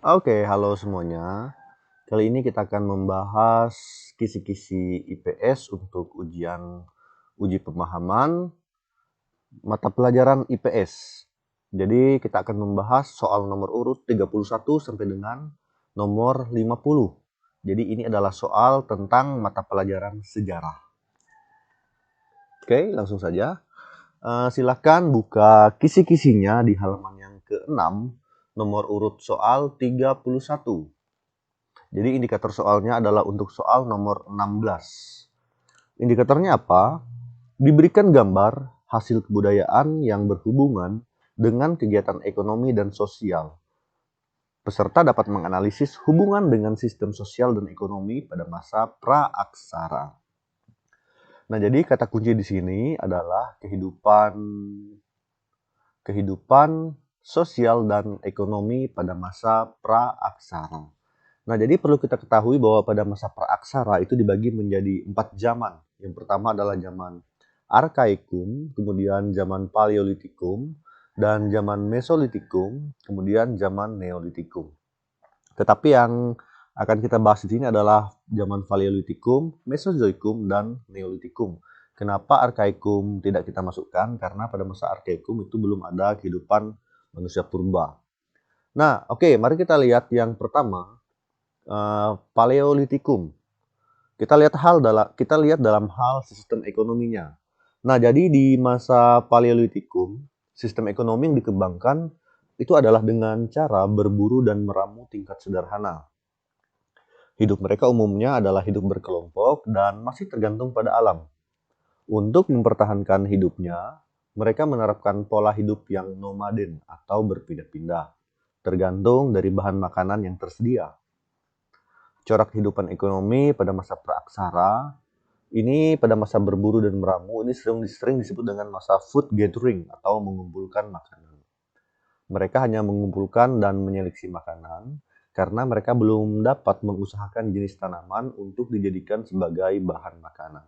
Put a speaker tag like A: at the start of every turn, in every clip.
A: Oke, halo semuanya. Kali ini kita akan membahas kisi-kisi IPS untuk uji pemahaman mata pelajaran IPS. Jadi kita akan membahas soal nomor urut 31 sampai dengan nomor 50. Jadi ini adalah soal tentang mata pelajaran sejarah. Oke, langsung saja. Silakan buka kisi-kisinya di halaman yang ke-6, nomor urut soal 31. Jadi indikator soalnya adalah untuk soal nomor 16. Indikatornya apa? Diberikan gambar hasil kebudayaan yang berhubungan dengan kegiatan ekonomi dan sosial. Peserta dapat menganalisis hubungan dengan sistem sosial dan ekonomi pada masa praaksara. Nah, jadi kata kunci di sini adalah kehidupan sosial dan ekonomi pada masa praaksara. Nah, jadi perlu kita ketahui bahwa pada masa praaksara itu dibagi menjadi 4 zaman. Yang pertama adalah zaman Arkaikum, kemudian zaman Paleolitikum, dan zaman Mesolitikum, kemudian zaman Neolitikum. Tetapi yang akan kita bahas di sini adalah zaman Paleolitikum, Mesozoikum, dan Neolitikum. Kenapa Arkaikum tidak kita masukkan? Karena pada masa Arkaikum itu belum ada kehidupan manusia purba. Nah, oke, mari kita lihat yang pertama, Paleolitikum. Kita lihat dalam hal sistem ekonominya. Nah, jadi di masa Paleolitikum, sistem ekonomi yang dikembangkan itu adalah dengan cara berburu dan meramu tingkat sederhana. Hidup mereka umumnya adalah hidup berkelompok dan masih tergantung pada alam. Untuk mempertahankan hidupnya, mereka menerapkan pola hidup yang nomaden atau berpindah-pindah, tergantung dari bahan makanan yang tersedia. Corak kehidupan ekonomi pada masa praaksara ini pada masa berburu dan meramu ini sering disebut dengan masa food gathering atau mengumpulkan makanan. Mereka hanya mengumpulkan dan menyeleksi makanan karena mereka belum dapat mengusahakan jenis tanaman untuk dijadikan sebagai bahan makanan.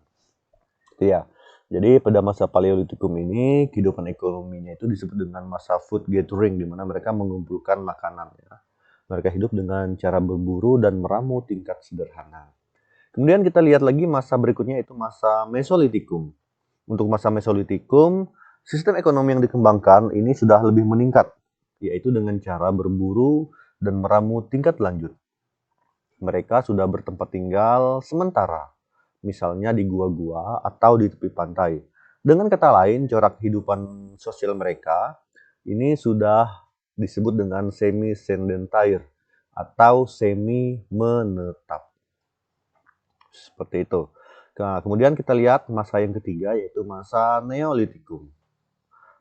A: Ya, jadi pada masa Paleolitikum ini kehidupan ekonominya itu disebut dengan masa food gathering di mana mereka mengumpulkan makanan ya. Mereka hidup dengan cara berburu dan meramu tingkat sederhana. Kemudian kita lihat lagi masa berikutnya itu masa Mesolitikum. Untuk masa Mesolitikum, sistem ekonomi yang dikembangkan ini sudah lebih meningkat, yaitu dengan cara berburu dan meramu tingkat lanjut. Mereka sudah bertempat tinggal sementara, misalnya di gua-gua atau di tepi pantai. Dengan kata lain, corak kehidupan sosial mereka ini sudah disebut dengan semi-sedentary atau semi-menetap. Seperti itu. Nah, kemudian kita lihat masa yang ketiga yaitu masa Neolitikum.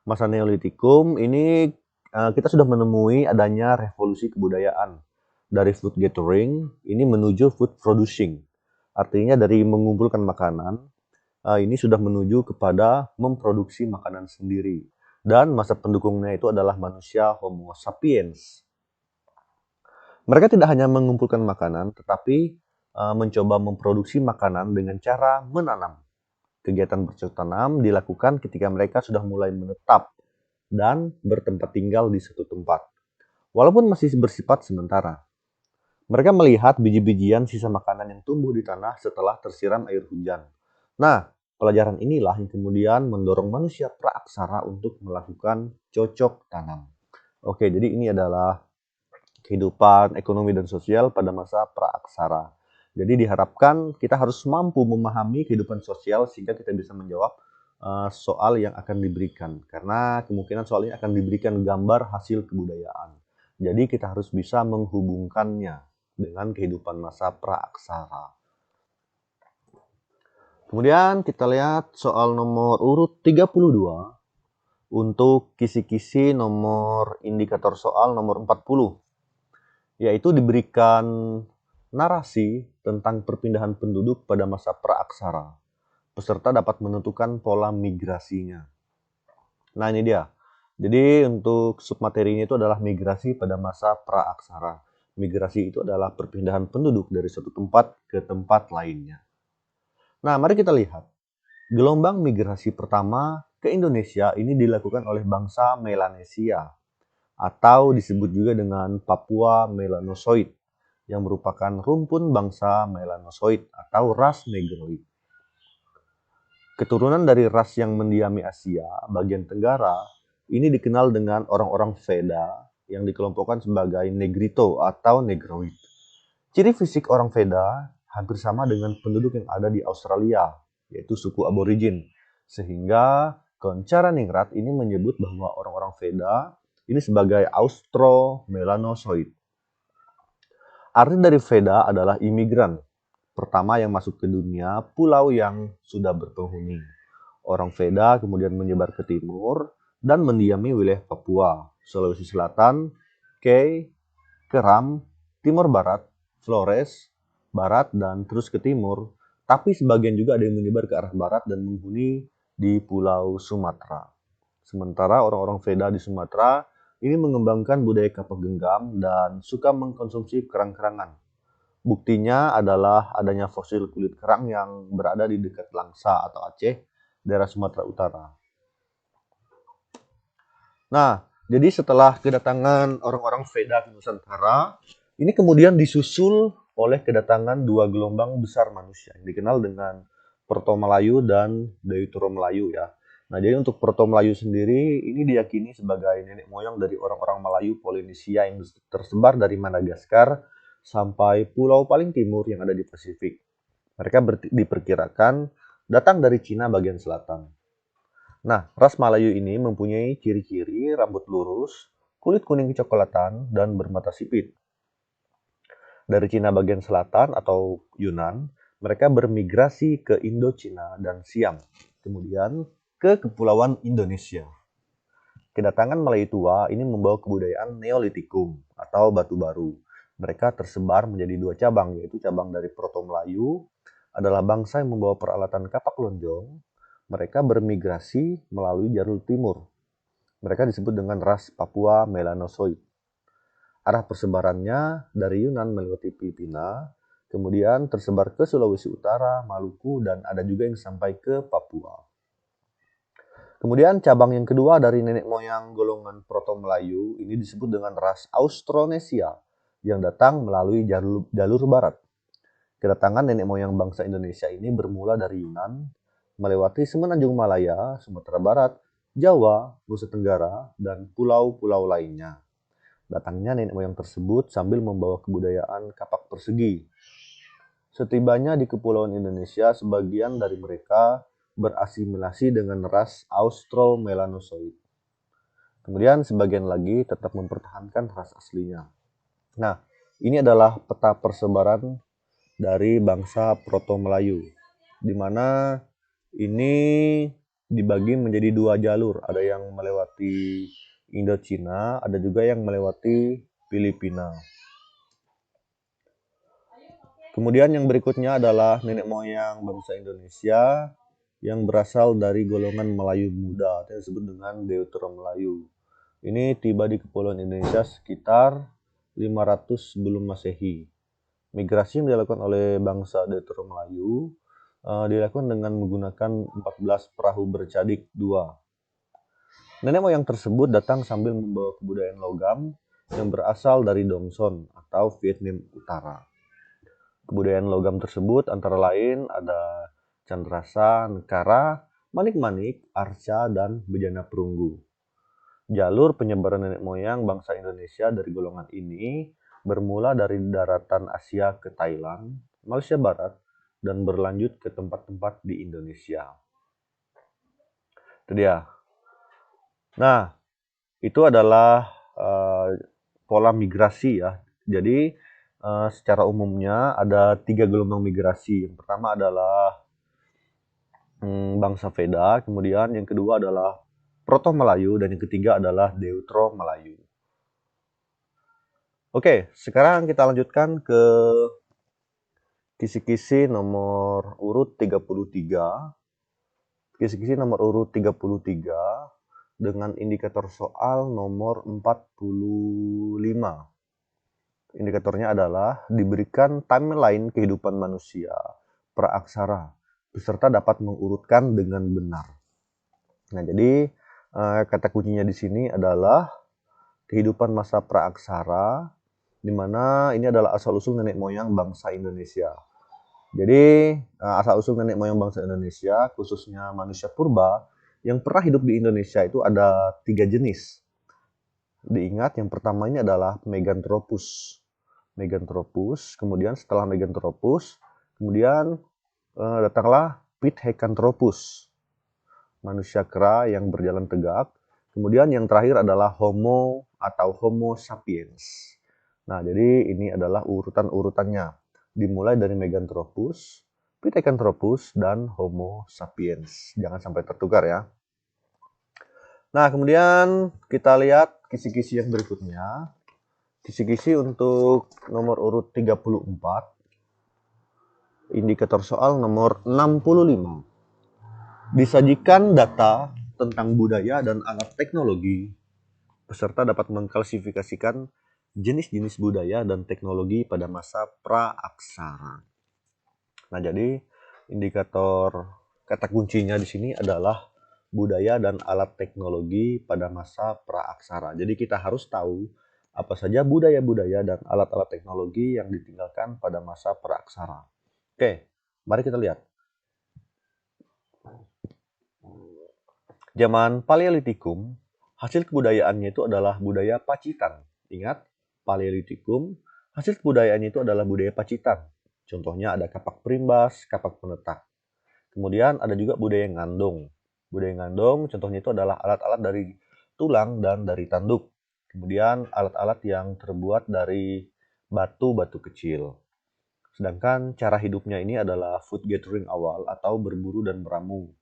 A: Masa Neolitikum ini kita sudah menemui adanya revolusi kebudayaan dari food gathering ini menuju food producing. Artinya dari mengumpulkan makanan ini sudah menuju kepada memproduksi makanan sendiri. Dan masa pendukungnya itu adalah manusia Homo sapiens. Mereka tidak hanya mengumpulkan makanan, tetapi mencoba memproduksi makanan dengan cara menanam. Kegiatan bercocok tanam dilakukan ketika mereka sudah mulai menetap dan bertempat tinggal di satu tempat. Walaupun masih bersifat sementara. Mereka melihat biji-bijian sisa makanan yang tumbuh di tanah setelah tersiram air hujan. Nah, pelajaran inilah yang kemudian mendorong manusia praaksara untuk melakukan cocok tanam. Oke, jadi ini adalah kehidupan ekonomi dan sosial pada masa praaksara. Jadi diharapkan kita harus mampu memahami kehidupan sosial sehingga kita bisa menjawab soal yang akan diberikan. Karena kemungkinan soal ini akan diberikan gambar hasil kebudayaan. Jadi kita harus bisa menghubungkannya dengan kehidupan masa praaksara. Kemudian kita lihat soal nomor urut 32 untuk kisi-kisi nomor indikator soal nomor 40. Yaitu diberikan narasi tentang perpindahan penduduk pada masa praaksara. Peserta dapat menentukan pola migrasinya. Nah, ini dia. Jadi untuk submaterinya itu adalah migrasi pada masa praaksara. Migrasi itu adalah perpindahan penduduk dari suatu tempat ke tempat lainnya. Nah, mari kita lihat. Gelombang migrasi pertama ke Indonesia ini dilakukan oleh bangsa Melanesia atau disebut juga dengan Papua melanosoid, yang merupakan rumpun bangsa melanosoid atau ras negroid. Keturunan dari ras yang mendiami Asia bagian Tenggara ini dikenal dengan orang-orang Veda yang dikelompokkan sebagai Negrito atau Negroid. Ciri fisik orang Veda hampir sama dengan penduduk yang ada di Australia, yaitu suku aborigin. Sehingga Koncara-Ningrat ini menyebut bahwa orang-orang Veda ini sebagai Austro-melanosoid. Arti dari Veda adalah imigran, pertama yang masuk ke dunia pulau yang sudah berpenghuni. Orang Veda kemudian menyebar ke timur dan mendiami wilayah Papua, Sulawesi Selatan, Kei, Keram, Timur Barat, Flores, Barat, dan terus ke timur. Tapi sebagian juga ada yang menyebar ke arah barat dan menghuni di Pulau Sumatera. Sementara orang-orang Veda di Sumatera ini mengembangkan budaya kapak genggam dan suka mengkonsumsi kerang-kerangan. Buktinya adalah adanya fosil kulit kerang yang berada di dekat Langsa atau Aceh, daerah Sumatera Utara. Nah, jadi setelah kedatangan orang-orang Veda ke Nusantara, ini kemudian disusul oleh kedatangan dua gelombang besar manusia yang dikenal dengan Proto-Melayu dan Deutero-Melayu ya. Nah, jadi untuk Proto-Melayu sendiri ini diyakini sebagai nenek moyang dari orang-orang Melayu Polinesia yang tersebar dari Madagaskar sampai pulau paling timur yang ada di Pasifik. Mereka diperkirakan datang dari Cina bagian selatan. Nah, ras Melayu ini mempunyai ciri-ciri rambut lurus, kulit kuning kecoklatan, dan bermata sipit. Dari Cina bagian selatan atau Yunan, mereka bermigrasi ke Indochina dan Siam, kemudian ke Kepulauan Indonesia. Kedatangan Melayu tua ini membawa kebudayaan Neolitikum atau batu baru. Mereka tersebar menjadi dua cabang, yaitu cabang dari Proto-Melayu adalah bangsa yang membawa peralatan kapak lonjong. Mereka bermigrasi melalui jalur timur. Mereka disebut dengan ras Papua melanosoid. Arah persebarannya dari Yunan melewati Filipina, kemudian tersebar ke Sulawesi Utara, Maluku, dan ada juga yang sampai ke Papua. Kemudian cabang yang kedua dari nenek moyang golongan Proto-Melayu ini disebut dengan ras Austronesia yang datang melalui jalur barat. Kedatangan nenek moyang bangsa Indonesia ini bermula dari Yunan, melewati Semenanjung Malaya, Sumatera Barat, Jawa, Nusa Tenggara, dan pulau-pulau lainnya. Datangnya nenek moyang tersebut sambil membawa kebudayaan kapak persegi. Setibanya di Kepulauan Indonesia, sebagian dari mereka berasimilasi dengan ras Austro-melanosoid. Kemudian sebagian lagi tetap mempertahankan ras aslinya. Nah, ini adalah peta persebaran dari bangsa Proto-Melayu, di mana ini dibagi menjadi dua jalur. Ada yang melewati Indochina, ada juga yang melewati Filipina. Kemudian yang berikutnya adalah nenek moyang bangsa Indonesia yang berasal dari golongan Melayu muda, yang disebut dengan Deutero-Melayu. Ini tiba di Kepulauan Indonesia sekitar 500 sebelum Masehi. Migrasi yang dilakukan oleh bangsa Deutero-Melayu dilakukan dengan menggunakan 14 perahu bercadik 2. Nenek moyang tersebut datang sambil membawa kebudayaan logam yang berasal dari Dongson atau Vietnam Utara. Kebudayaan logam tersebut antara lain ada candrasa, nekara, manik-manik, arca, dan bejana perunggu. Jalur penyebaran nenek moyang bangsa Indonesia dari golongan ini bermula dari daratan Asia ke Thailand, Malaysia Barat, dan berlanjut ke tempat-tempat di Indonesia. Itu dia. Nah, itu adalah pola migrasi ya. Jadi secara umumnya ada 3 gelombang migrasi. Yang pertama adalah bangsa Veda, kemudian yang kedua adalah Proto-Melayu, dan yang ketiga adalah Deutero-Melayu. Oke, sekarang kita lanjutkan ke kisi-kisi nomor urut 33. Kisi-kisi nomor urut 33 dengan indikator soal nomor 45. Indikatornya adalah diberikan timeline kehidupan manusia praaksara, peserta dapat mengurutkan dengan benar. Nah, jadi kata kuncinya di sini adalah kehidupan masa praaksara, di mana ini adalah asal-usul nenek moyang bangsa Indonesia. Jadi, asal-usul nenek moyang bangsa Indonesia, khususnya manusia purba, yang pernah hidup di Indonesia itu ada 3 jenis. Diingat, yang pertama ini adalah Meganthropus. Meganthropus, kemudian setelah Meganthropus, kemudian datanglah Pithecanthropus, manusia kera yang berjalan tegak. Kemudian yang terakhir adalah Homo atau Homo sapiens. Nah, jadi ini adalah urutan-urutannya. Dimulai dari Meganthropus, Pithecanthropus, dan Homo sapiens. Jangan sampai tertukar ya. Nah, kemudian kita lihat kisi-kisi yang berikutnya. Kisi-kisi untuk nomor urut 34. Indikator soal nomor 65. Disajikan data tentang budaya dan alat teknologi. Peserta dapat mengklasifikasikan jenis-jenis budaya dan teknologi pada masa praaksara. Nah, jadi indikator kata kuncinya di sini adalah budaya dan alat teknologi pada masa praaksara. Jadi kita harus tahu apa saja budaya-budaya dan alat-alat teknologi yang ditinggalkan pada masa praaksara. Oke, mari kita lihat. Zaman Paleolitikum, hasil kebudayaannya itu adalah budaya Pacitan. Ingat, Paleolitikum, hasil kebudayaannya itu adalah budaya Pacitan. Contohnya ada kapak primbas, kapak penetak. Kemudian ada juga budaya Ngandong. Budaya Ngandong contohnya itu adalah alat-alat dari tulang dan dari tanduk. Kemudian alat-alat yang terbuat dari batu-batu kecil. Sedangkan cara hidupnya ini adalah food gathering awal atau berburu dan meramu.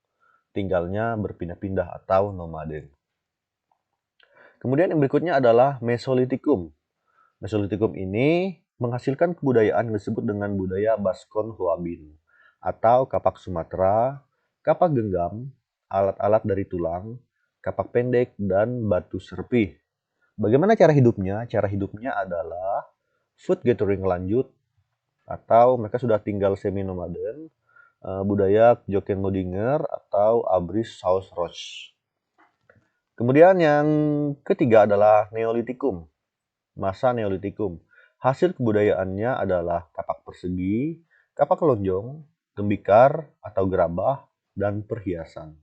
A: Tinggalnya berpindah-pindah atau nomaden. Kemudian yang berikutnya adalah Mesolitikum. Mesolitikum ini menghasilkan kebudayaan yang disebut dengan budaya Baskon Hoabin atau kapak Sumatera, kapak genggam, alat-alat dari tulang, kapak pendek, dan batu serpih. Bagaimana cara hidupnya? Cara hidupnya adalah food gathering lanjut atau mereka sudah tinggal semi-nomaden, budaya Joken Modinger atau Abris Saus Roch. Kemudian yang ketiga adalah Neolitikum, masa Neolitikum. Hasil kebudayaannya adalah kapak persegi, kapak lonjong, tembikar atau gerabah, dan perhiasan.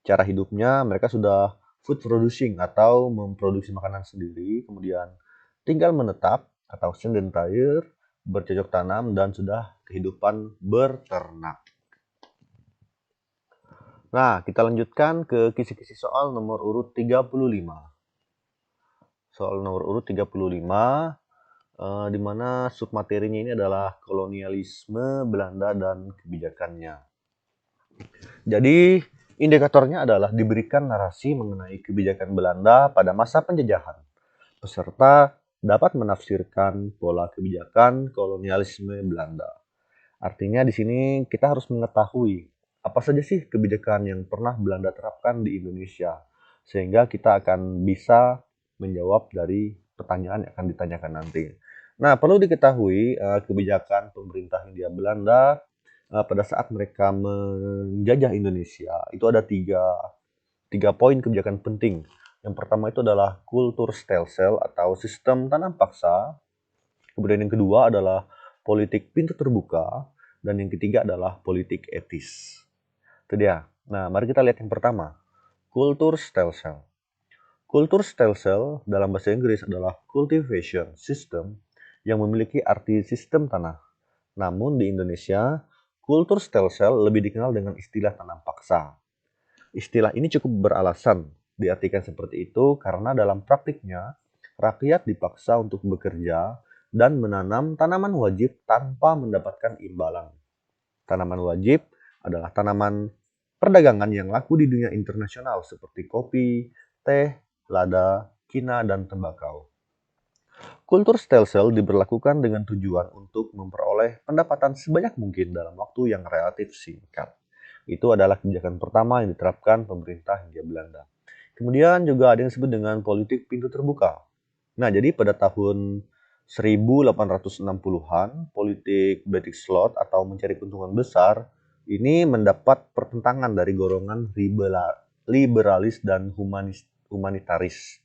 A: Cara hidupnya mereka sudah food producing atau memproduksi makanan sendiri, kemudian tinggal menetap atau sedentary, bercocok tanam, dan sudah kehidupan berternak. Nah, kita lanjutkan ke kisi-kisi soal nomor urut 35. Soal nomor urut 35, di mana submaterinya ini adalah kolonialisme Belanda dan kebijakannya. Jadi, indikatornya adalah diberikan narasi mengenai kebijakan Belanda pada masa penjajahan. Peserta dapat menafsirkan pola kebijakan kolonialisme Belanda. Artinya di sini kita harus mengetahui apa saja sih kebijakan yang pernah Belanda terapkan di Indonesia, sehingga kita akan bisa menjawab dari pertanyaan yang akan ditanyakan nanti. Nah, perlu diketahui kebijakan pemerintah Hindia Belanda pada saat mereka menjajah Indonesia itu ada tiga poin kebijakan penting. Yang pertama itu adalah kultur stelsel atau sistem tanam paksa. Kemudian yang kedua adalah politik pintu terbuka. Dan yang ketiga adalah politik etis. Itu dia. Nah, mari kita lihat yang pertama. Kultur stelsel. Kultur stelsel dalam bahasa Inggris adalah cultivation system yang memiliki arti sistem tanah. Namun di Indonesia, kultur stelsel lebih dikenal dengan istilah tanam paksa. Istilah ini cukup beralasan diartikan seperti itu karena dalam praktiknya, rakyat dipaksa untuk bekerja dan menanam tanaman wajib tanpa mendapatkan imbalan. Tanaman wajib adalah tanaman perdagangan yang laku di dunia internasional seperti kopi, teh, lada, kina, dan tembakau. Kultur stelsel diberlakukan dengan tujuan untuk memperoleh pendapatan sebanyak mungkin dalam waktu yang relatif singkat. Itu adalah kebijakan pertama yang diterapkan pemerintah Hindia Belanda. Kemudian juga ada yang disebut dengan politik pintu terbuka. Nah, jadi pada tahun 1860-an, politik Batik Slot atau mencari keuntungan besar ini mendapat pertentangan dari golongan liberalis dan humanitaris.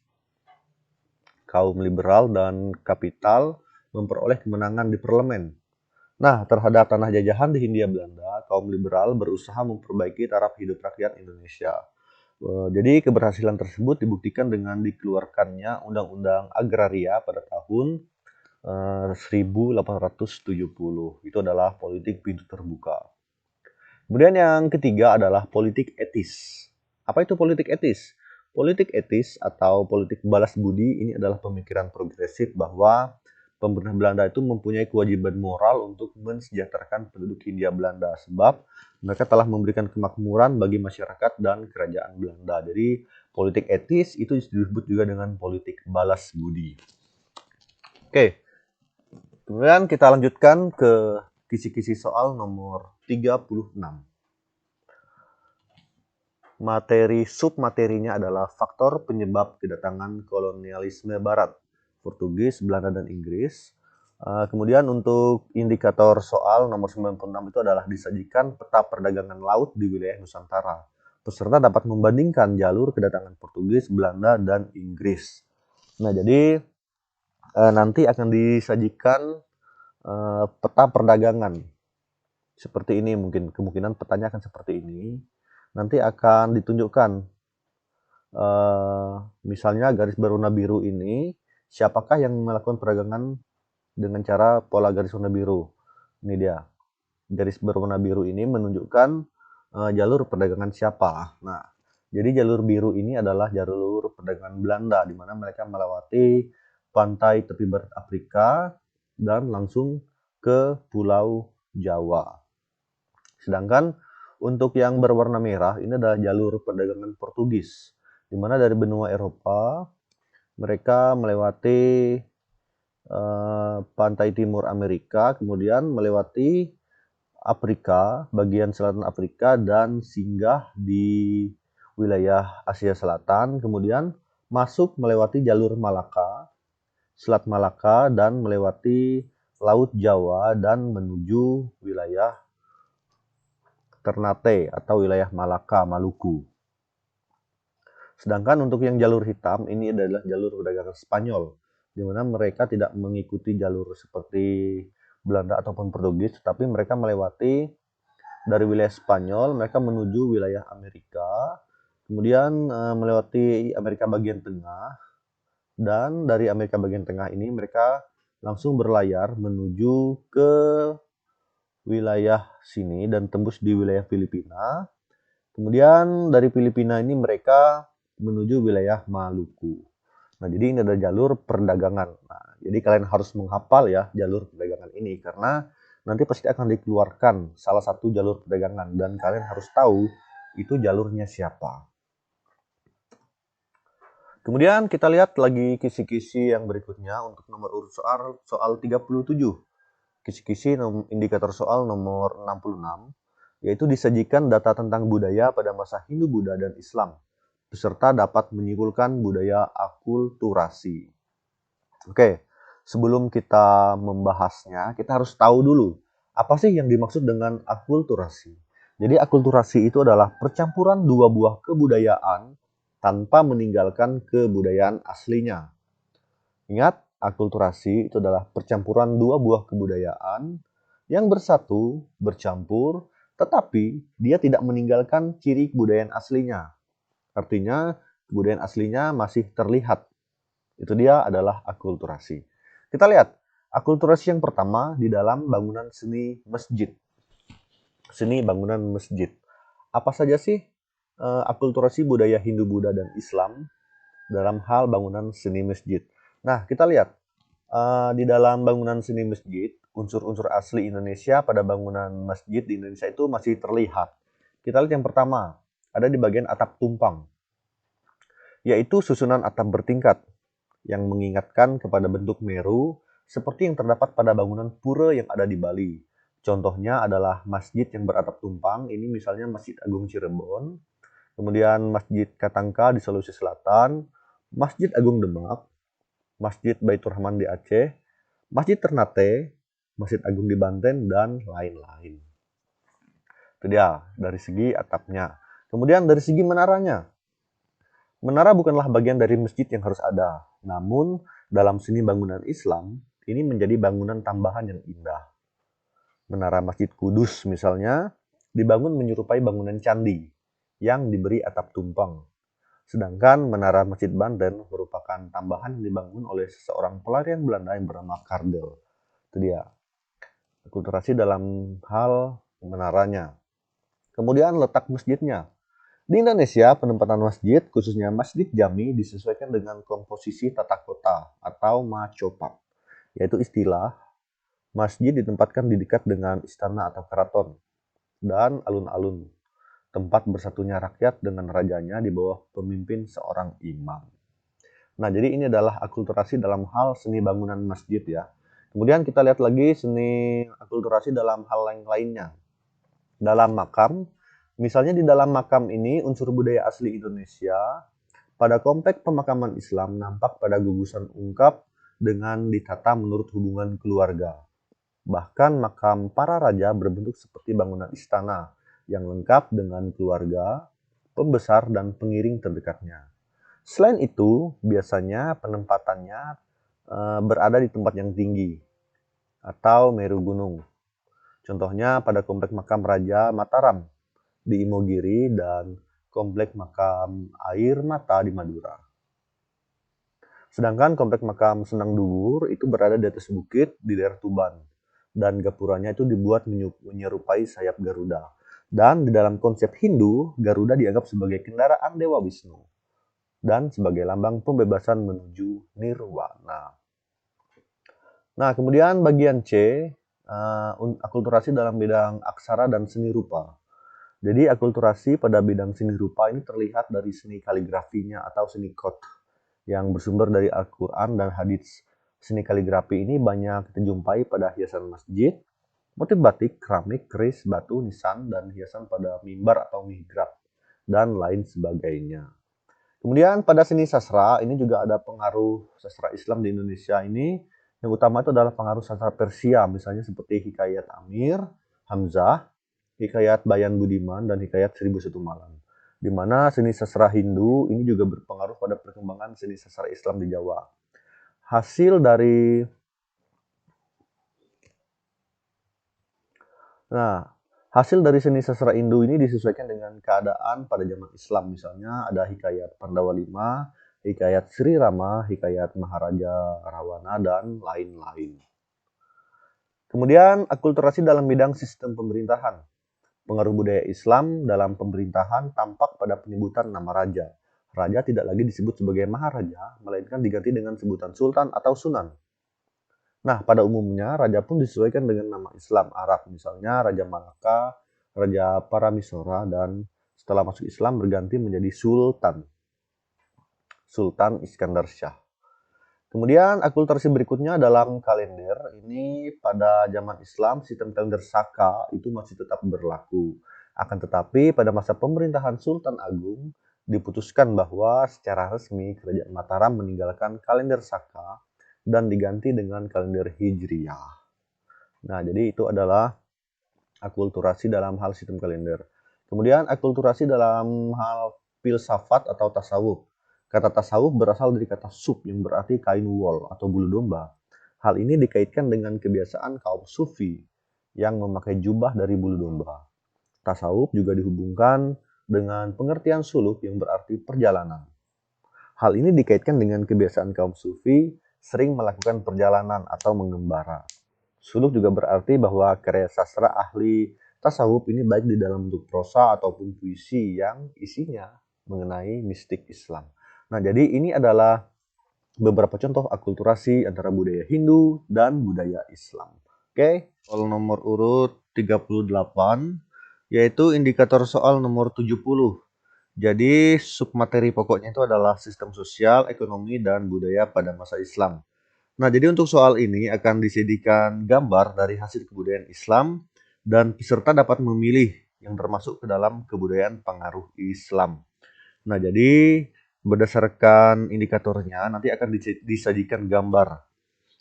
A: kaum liberal dan kapital memperoleh kemenangan di parlemen. Nah, terhadap tanah jajahan di Hindia Belanda, kaum liberal berusaha memperbaiki taraf hidup rakyat Indonesia. Jadi keberhasilan tersebut dibuktikan dengan dikeluarkannya Undang-Undang Agraria pada tahun 1870. Itu adalah politik pintu terbuka. Kemudian yang ketiga adalah politik etis. Apa itu politik etis? Politik etis atau politik balas budi ini adalah pemikiran progresif bahwa pemerintah Belanda itu mempunyai kewajiban moral untuk mensejahterakan penduduk Hindia Belanda sebab mereka telah memberikan kemakmuran bagi masyarakat dan kerajaan Belanda. Jadi politik etis itu disebut juga dengan politik balas budi. Oke, kemudian kita lanjutkan ke kisi-kisi soal nomor 36. Materi submaterinya adalah faktor penyebab kedatangan kolonialisme Barat, Portugis, Belanda, dan Inggris. Kemudian untuk indikator soal nomor 96 itu adalah disajikan peta perdagangan laut di wilayah Nusantara. Peserta dapat membandingkan jalur kedatangan Portugis, Belanda, dan Inggris. Nah, jadi nanti akan disajikan peta perdagangan seperti ini, mungkin kemungkinan petanya akan seperti ini. Nanti akan ditunjukkan misalnya garis berwarna biru ini siapakah yang melakukan perdagangan dengan cara pola garis warna biru. Ini dia, garis berwarna biru ini menunjukkan jalur perdagangan siapa. Nah, jadi jalur biru ini adalah jalur perdagangan Belanda, di mana mereka melewati pantai tepi barat Afrika dan langsung ke Pulau Jawa. Sedangkan untuk yang berwarna merah ini adalah jalur perdagangan Portugis, di mana dari benua Eropa mereka melewati pantai timur Amerika, kemudian melewati Afrika, bagian selatan Afrika, dan singgah di wilayah Asia Selatan, kemudian masuk melewati jalur Malaka, Selat Malaka, dan melewati Laut Jawa dan menuju wilayah Ternate atau wilayah Malaka, Maluku. Sedangkan untuk yang jalur hitam ini adalah jalur perdagangan Spanyol, di mana mereka tidak mengikuti jalur seperti Belanda ataupun Portugis, tetapi mereka melewati dari wilayah Spanyol, mereka menuju wilayah Amerika, kemudian melewati Amerika bagian tengah, dan dari Amerika bagian tengah ini mereka langsung berlayar menuju ke wilayah sini dan tembus di wilayah Filipina. Kemudian dari Filipina ini mereka menuju wilayah Maluku. Nah, jadi ini adalah jalur perdagangan. Nah, jadi kalian harus menghafal ya jalur perdagangan ini karena nanti pasti akan dikeluarkan salah satu jalur perdagangan dan kalian harus tahu itu jalurnya siapa. Kemudian kita lihat lagi kisi-kisi yang berikutnya untuk nomor urut soal 37. Kisi-kisi indikator soal nomor 66, yaitu disajikan data tentang budaya pada masa Hindu-Buddha dan Islam. Peserta dapat menyimpulkan budaya akulturasi. Oke, sebelum kita membahasnya, kita harus tahu dulu apa sih yang dimaksud dengan akulturasi. Jadi akulturasi itu adalah percampuran dua buah kebudayaan tanpa meninggalkan kebudayaan aslinya. Ingat, akulturasi itu adalah percampuran dua buah kebudayaan yang bersatu, bercampur, tetapi dia tidak meninggalkan ciri kebudayaan aslinya. Artinya, kebudayaan aslinya masih terlihat. Itu dia adalah akulturasi. Kita lihat, akulturasi yang pertama di dalam bangunan seni masjid. Seni bangunan masjid. Apa saja sih akulturasi budaya Hindu, Buddha, dan Islam dalam hal bangunan seni masjid? Nah, kita lihat di dalam bangunan seni masjid, unsur-unsur asli Indonesia pada bangunan masjid di Indonesia itu masih terlihat. Kita lihat yang pertama, ada di bagian atap tumpang, yaitu susunan atap bertingkat yang mengingatkan kepada bentuk Meru seperti yang terdapat pada bangunan pura yang ada di Bali. Contohnya adalah masjid yang beratap tumpang, ini misalnya Masjid Agung Cirebon, kemudian Masjid Katangka di Sulawesi Selatan, Masjid Agung Demak, Masjid Baitur Rahman di Aceh, Masjid Ternate, Masjid Agung di Banten, dan lain-lain. Itu dia dari segi atapnya. Kemudian dari segi menaranya. Menara bukanlah bagian dari masjid yang harus ada, namun Dalam seni bangunan Islam, ini menjadi bangunan tambahan yang indah. Menara Masjid Kudus misalnya, dibangun menyerupai bangunan candi yang diberi atap tumpeng. Sedangkan Menara Masjid Banten merupakan tambahan yang dibangun oleh seseorang pelarian Belanda yang bernama Kardel. Itu dia, akulturasi dalam hal menaranya. Kemudian letak masjidnya. Di Indonesia, penempatan masjid, khususnya Masjid Jami, disesuaikan dengan komposisi tata kota atau macopak, yaitu istilah masjid ditempatkan di dekat dengan istana atau keraton dan alun-alun, tempat bersatunya rakyat dengan rajanya di bawah pemimpin seorang imam. Nah, jadi ini adalah akulturasi dalam hal seni bangunan masjid ya. Kemudian kita lihat lagi seni akulturasi dalam hal lainnya. Dalam makam, misalnya di dalam makam ini unsur budaya asli Indonesia pada kompleks pemakaman Islam nampak pada gugusan ungkap dengan ditata menurut hubungan keluarga. Bahkan makam para raja berbentuk seperti bangunan istana yang lengkap dengan keluarga, pembesar, dan pengiring terdekatnya. Selain itu, biasanya penempatannya berada di tempat yang tinggi atau meru gunung. Contohnya pada kompleks makam Raja Mataram di Imogiri dan kompleks makam Air Mata di Madura. Sedangkan kompleks makam Senang Dugur itu berada di atas bukit di daerah Tuban dan gapuranya itu dibuat menyerupai sayap Garuda. Dan di dalam konsep Hindu, Garuda dianggap sebagai kendaraan Dewa Wisnu dan sebagai lambang pembebasan menuju nirwana. Nah, kemudian bagian C, akulturasi dalam bidang aksara dan seni rupa. Jadi akulturasi pada bidang seni rupa ini terlihat dari seni kaligrafinya atau seni kot yang bersumber dari Al-Quran dan hadits. Seni kaligrafi ini banyak dijumpai pada hiasan masjid, motif batik, keramik, keris, batu, nisan, dan hiasan pada mimbar atau mihrab, dan lain sebagainya. Kemudian pada seni sastra, ini juga ada pengaruh sastra Islam di Indonesia ini. Yang utama itu adalah pengaruh sastra Persia, misalnya seperti Hikayat Amir, Hamzah, Hikayat Bayan Budiman, dan Hikayat 1001 Malam. Di mana seni sastra Hindu ini juga berpengaruh pada perkembangan seni sastra Islam di Jawa. Hasil dari seni sastra Hindu ini disesuaikan dengan keadaan pada zaman Islam. Misalnya ada Hikayat Pandawa V, Hikayat Sri Rama, Hikayat Maharaja Rawana, dan lain-lain. Kemudian akulturasi dalam bidang sistem pemerintahan. Pengaruh budaya Islam dalam pemerintahan tampak pada penyebutan nama raja. Raja tidak lagi disebut sebagai maharaja, melainkan diganti dengan sebutan sultan atau sunan. Nah, pada umumnya raja pun disesuaikan dengan nama Islam Arab, misalnya Raja Malaka, Raja Paramisora, dan setelah masuk Islam berganti menjadi Sultan. Sultan Iskandar Shah. Kemudian akulturasi berikutnya dalam kalender. Ini pada zaman Islam sistem kalender Saka itu masih tetap berlaku. Akan tetapi pada masa pemerintahan Sultan Agung diputuskan bahwa secara resmi Kerajaan Mataram meninggalkan kalender Saka dan diganti dengan kalender Hijriyah. Nah, jadi itu adalah akulturasi dalam hal sistem kalender. Kemudian akulturasi dalam hal filsafat atau tasawuf. Kata tasawuf berasal dari kata suf yang berarti kain wol atau bulu domba. Hal ini dikaitkan dengan kebiasaan kaum sufi yang memakai jubah dari bulu domba. Tasawuf juga dihubungkan dengan pengertian suluk yang berarti perjalanan. Hal ini dikaitkan dengan kebiasaan kaum sufi sering melakukan perjalanan atau mengembara. Suluk juga berarti bahwa karya sastra ahli tasawuf ini baik di dalam bentuk prosa ataupun puisi yang isinya mengenai mistik Islam. Nah, jadi ini adalah beberapa contoh akulturasi antara budaya Hindu dan budaya Islam. Oke, soal nomor urut 38 yaitu indikator soal nomor 70. Jadi submateri pokoknya itu adalah sistem sosial, ekonomi, dan budaya pada masa Islam. Nah, jadi untuk soal ini akan disediakan gambar dari hasil kebudayaan Islam dan peserta dapat memilih yang termasuk ke dalam kebudayaan pengaruh Islam. Nah, jadi berdasarkan indikatornya nanti akan disajikan gambar.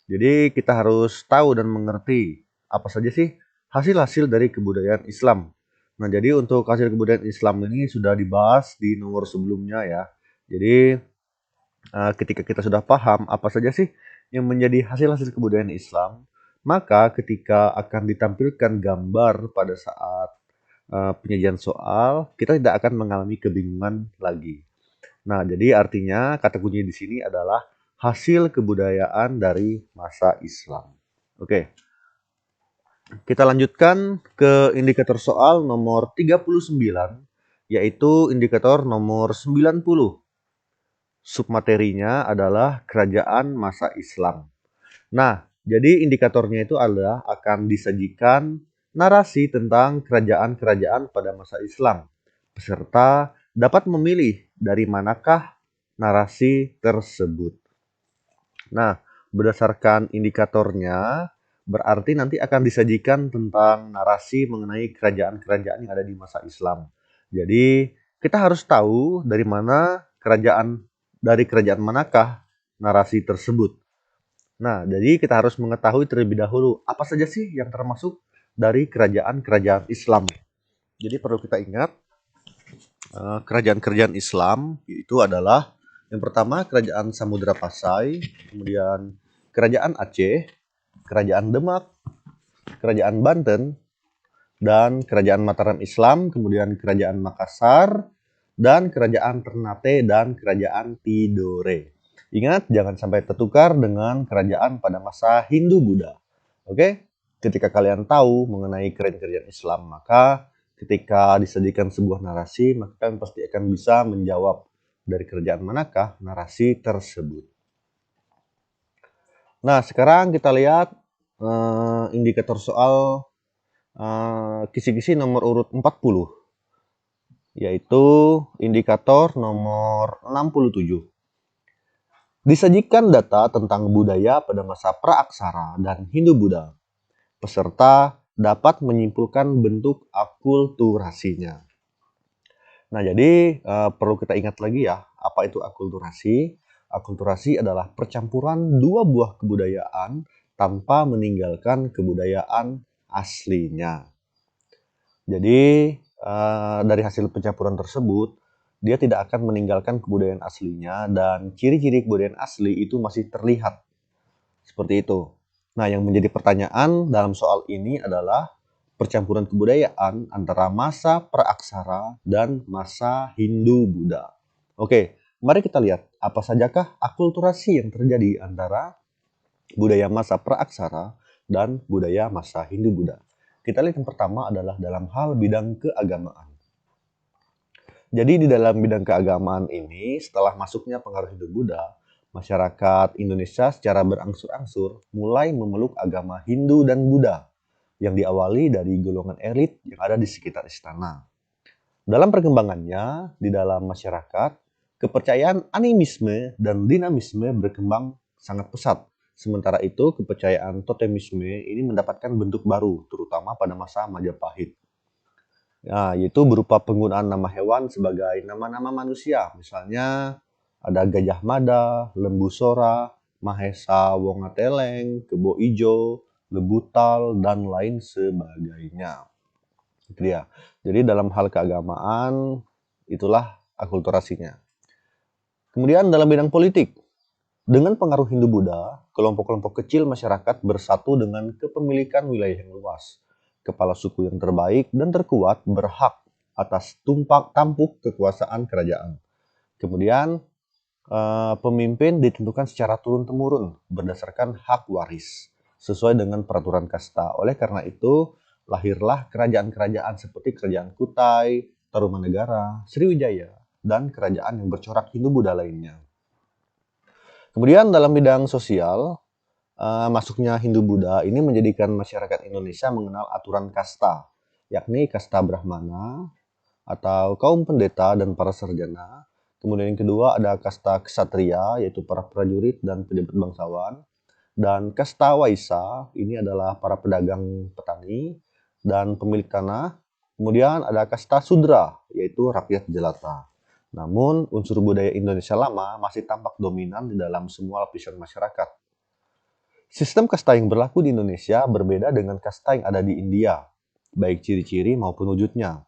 A: Jadi kita harus tahu dan mengerti apa saja sih hasil-hasil dari kebudayaan Islam. Nah, jadi untuk hasil kebudayaan Islam ini sudah dibahas di nomor sebelumnya ya. Jadi Ketika kita sudah paham apa saja sih yang menjadi hasil-hasil kebudayaan Islam, maka ketika akan ditampilkan gambar pada saat penyajian soal, kita tidak akan mengalami kebingungan lagi. Nah, jadi artinya kata kunci di sini adalah hasil kebudayaan dari masa Islam. Oke, kita lanjutkan ke indikator soal nomor 39, yaitu indikator nomor 90. Submaterinya adalah kerajaan masa Islam. Nah, jadi indikatornya itu adalah akan disajikan narasi tentang kerajaan-kerajaan pada masa Islam. Peserta dapat memilih dari manakah narasi tersebut. Nah, berdasarkan indikatornya, berarti nanti akan disajikan tentang narasi mengenai kerajaan-kerajaan yang ada di masa Islam. Jadi, kita harus tahu dari kerajaan manakah narasi tersebut. Nah, jadi kita harus mengetahui terlebih dahulu apa saja sih yang termasuk dari kerajaan-kerajaan Islam. Jadi perlu kita ingat, kerajaan-kerajaan Islam itu adalah yang pertama kerajaan Samudra Pasai, kemudian kerajaan Aceh, kerajaan Demak, kerajaan Banten, dan kerajaan Mataram Islam, kemudian kerajaan Makassar, dan kerajaan Ternate, dan kerajaan Tidore. Ingat, jangan sampai tertukar dengan kerajaan pada masa Hindu-Buddha. Oke? Ketika kalian tahu mengenai kerajaan Islam, maka ketika disajikan sebuah narasi, maka kalian pasti akan bisa menjawab dari kerajaan manakah narasi tersebut. Nah, sekarang kita lihat indikator soal kisi-kisi nomor urut 40, yaitu indikator nomor 67. Disajikan data tentang budaya pada masa praaksara dan Hindu-Buddha. Peserta dapat menyimpulkan bentuk akulturasinya. Nah, jadi perlu kita ingat lagi ya, apa itu akulturasi? Akulturasi adalah percampuran dua buah kebudayaan tanpa meninggalkan kebudayaan aslinya. Jadi, dari hasil pencampuran tersebut, dia tidak akan meninggalkan kebudayaan aslinya dan ciri-ciri kebudayaan asli itu masih terlihat. Seperti itu. Nah, yang menjadi pertanyaan dalam soal ini adalah percampuran kebudayaan antara masa praaksara dan masa Hindu-Buddha. Oke, mari kita lihat apa sajakah akulturasi yang terjadi antara budaya masa praaksara dan budaya masa Hindu-Buddha. Kita lihat yang pertama adalah dalam hal bidang keagamaan. Jadi di dalam bidang keagamaan ini, setelah masuknya pengaruh Hindu-Buddha, masyarakat Indonesia secara berangsur-angsur mulai memeluk agama Hindu dan Buddha yang diawali dari golongan elit yang ada di sekitar istana. Dalam perkembangannya, di dalam masyarakat, kepercayaan animisme dan dinamisme berkembang sangat pesat. Sementara itu, kepercayaan totemisme ini mendapatkan bentuk baru, terutama pada masa Majapahit. Nah, yaitu berupa penggunaan nama hewan sebagai nama-nama manusia. Misalnya ada Gajah Mada, Lembu Sora, Mahesa Wongateleng, Kebo Ijo, Lebutal, dan lain sebagainya. Itu dia. Jadi dalam hal keagamaan, itulah akulturasinya. Kemudian dalam bidang politik, dengan pengaruh Hindu-Buddha, kelompok-kelompok kecil masyarakat bersatu dengan kepemilikan wilayah yang luas. Kepala suku yang terbaik dan terkuat berhak atas tampuk kekuasaan kerajaan. Kemudian pemimpin ditentukan secara turun-temurun berdasarkan hak waris sesuai dengan peraturan kasta. Oleh karena itu, lahirlah kerajaan-kerajaan seperti Kerajaan Kutai, Tarumanegara, Sriwijaya, dan kerajaan yang bercorak Hindu-Buddha lainnya. Kemudian dalam bidang sosial, masuknya Hindu-Buddha ini menjadikan masyarakat Indonesia mengenal aturan kasta, yakni kasta Brahmana atau kaum pendeta dan para sarjana. Kemudian yang kedua ada kasta ksatria, yaitu para prajurit dan pejabat bangsawan. Dan kasta waisa, ini adalah para pedagang petani dan pemilik tanah. Kemudian ada kasta sudra, yaitu rakyat jelata. Namun, unsur budaya Indonesia lama masih tampak dominan di dalam semua lapisan masyarakat. Sistem kasta yang berlaku di Indonesia berbeda dengan kasta yang ada di India, baik ciri-ciri maupun wujudnya.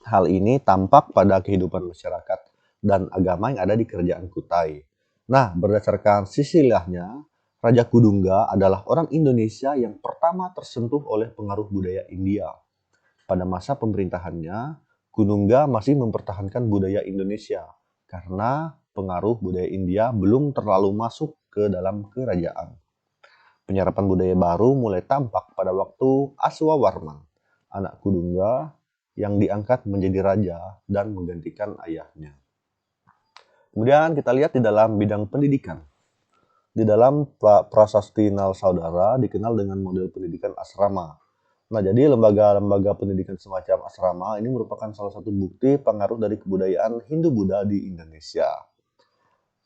A: Hal ini tampak pada kehidupan masyarakat dan agama yang ada di Kerajaan Kutai. Nah, berdasarkan silsilahnya, Raja Kudungga adalah orang Indonesia yang pertama tersentuh oleh pengaruh budaya India. Pada masa pemerintahannya, Kudungga masih mempertahankan budaya Indonesia karena pengaruh budaya India belum terlalu masuk ke dalam kerajaan. Penyerapan budaya baru mulai tampak pada waktu Aswawarman, anak Kudungga yang diangkat menjadi raja dan menggantikan ayahnya. Kemudian kita lihat di dalam bidang pendidikan. Di dalam Prasasti Nalsaudara dikenal dengan model pendidikan asrama. Nah, jadi lembaga-lembaga pendidikan semacam asrama ini merupakan salah satu bukti pengaruh dari kebudayaan Hindu-Buddha di Indonesia.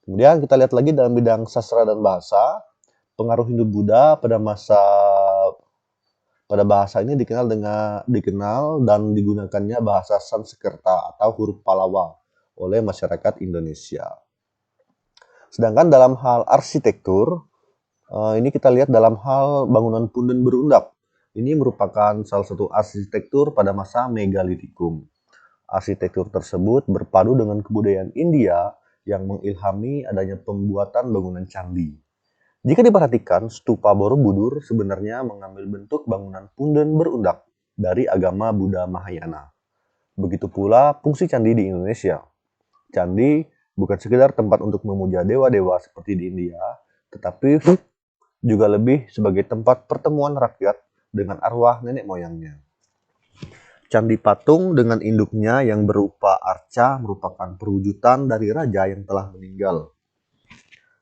A: Kemudian kita lihat lagi dalam bidang sastra dan bahasa, pengaruh Hindu-Buddha pada bahasa ini dikenal dan digunakannya bahasa Sanskerta atau huruf Pallawa oleh masyarakat Indonesia. Sedangkan dalam hal arsitektur, ini kita lihat dalam hal bangunan punden berundap. Ini merupakan salah satu arsitektur pada masa Megalitikum. Arsitektur tersebut berpadu dengan kebudayaan India yang mengilhami adanya pembuatan bangunan candi. Jika diperhatikan, stupa Borobudur sebenarnya mengambil bentuk bangunan punden berundak dari agama Buddha Mahayana. Begitu pula fungsi candi di Indonesia. Candi bukan sekedar tempat untuk memuja dewa-dewa seperti di India, tetapi juga lebih sebagai tempat pertemuan rakyat dengan arwah nenek moyangnya. Candi patung dengan induknya yang berupa arca merupakan perwujudan dari raja yang telah meninggal.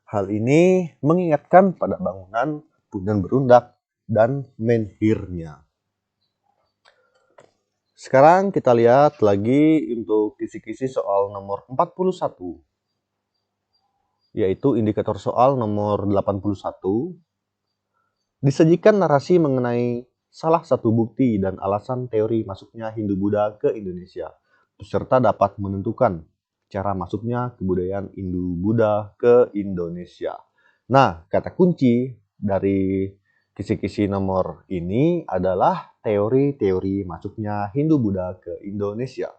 A: Hal ini mengingatkan pada bangunan punden berundak dan menhirnya. Sekarang kita lihat lagi untuk kisi-kisi soal nomor 41, yaitu indikator soal nomor 81. Disajikan narasi mengenai salah satu bukti dan alasan teori masuknya Hindu-Buddha ke Indonesia. Peserta dapat menentukan cara masuknya kebudayaan Hindu-Buddha ke Indonesia. Nah, kata kunci dari kisi-kisi nomor ini adalah teori-teori masuknya Hindu-Buddha ke Indonesia.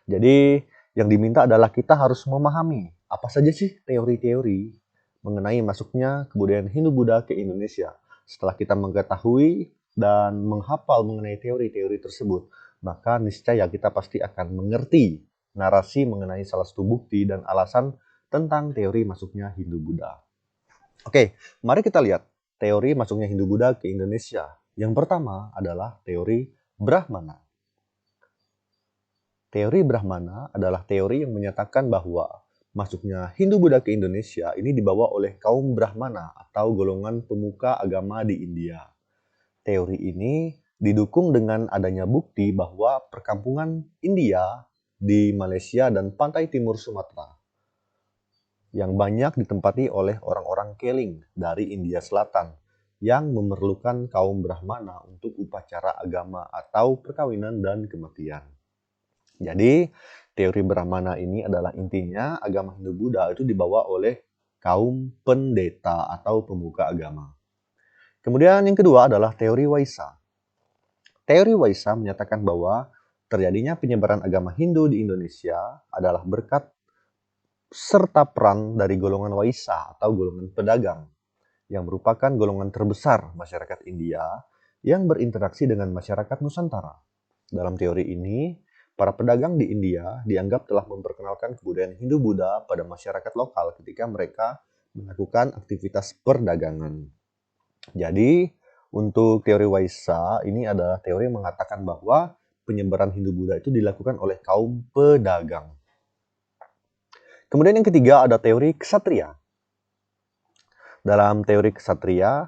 A: Jadi, yang diminta adalah kita harus memahami apa saja sih teori-teori mengenai masuknya kebudayaan Hindu-Buddha ke Indonesia. Setelah kita mengetahui dan menghafal mengenai teori-teori tersebut, maka niscaya kita pasti akan mengerti narasi mengenai salah satu bukti dan alasan tentang teori masuknya Hindu-Buddha. Oke, mari kita lihat teori masuknya Hindu-Buddha ke Indonesia. Yang pertama adalah teori Brahmana. Teori Brahmana adalah teori yang menyatakan bahwa masuknya Hindu-Buddha ke Indonesia ini dibawa oleh kaum Brahmana atau golongan pemuka agama di India. Teori ini didukung dengan adanya bukti bahwa perkampungan India di Malaysia dan pantai timur Sumatera yang banyak ditempati oleh orang-orang Keling dari India Selatan yang memerlukan kaum Brahmana untuk upacara agama atau perkawinan dan kematian. Jadi, teori Brahmana ini adalah intinya agama Hindu-Buddha itu dibawa oleh kaum pendeta atau pemuka agama. Kemudian yang kedua adalah teori Waisa. Teori Waisa menyatakan bahwa terjadinya penyebaran agama Hindu di Indonesia adalah berkat serta peran dari golongan Waisa atau golongan pedagang yang merupakan golongan terbesar masyarakat India yang berinteraksi dengan masyarakat Nusantara. Dalam teori ini, para pedagang di India dianggap telah memperkenalkan kebudayaan Hindu-Buddha pada masyarakat lokal ketika mereka melakukan aktivitas perdagangan. Jadi, untuk teori Waisa ini adalah teori yang mengatakan bahwa penyebaran Hindu-Buddha itu dilakukan oleh kaum pedagang. Kemudian yang ketiga ada teori Ksatria. Dalam teori Ksatria,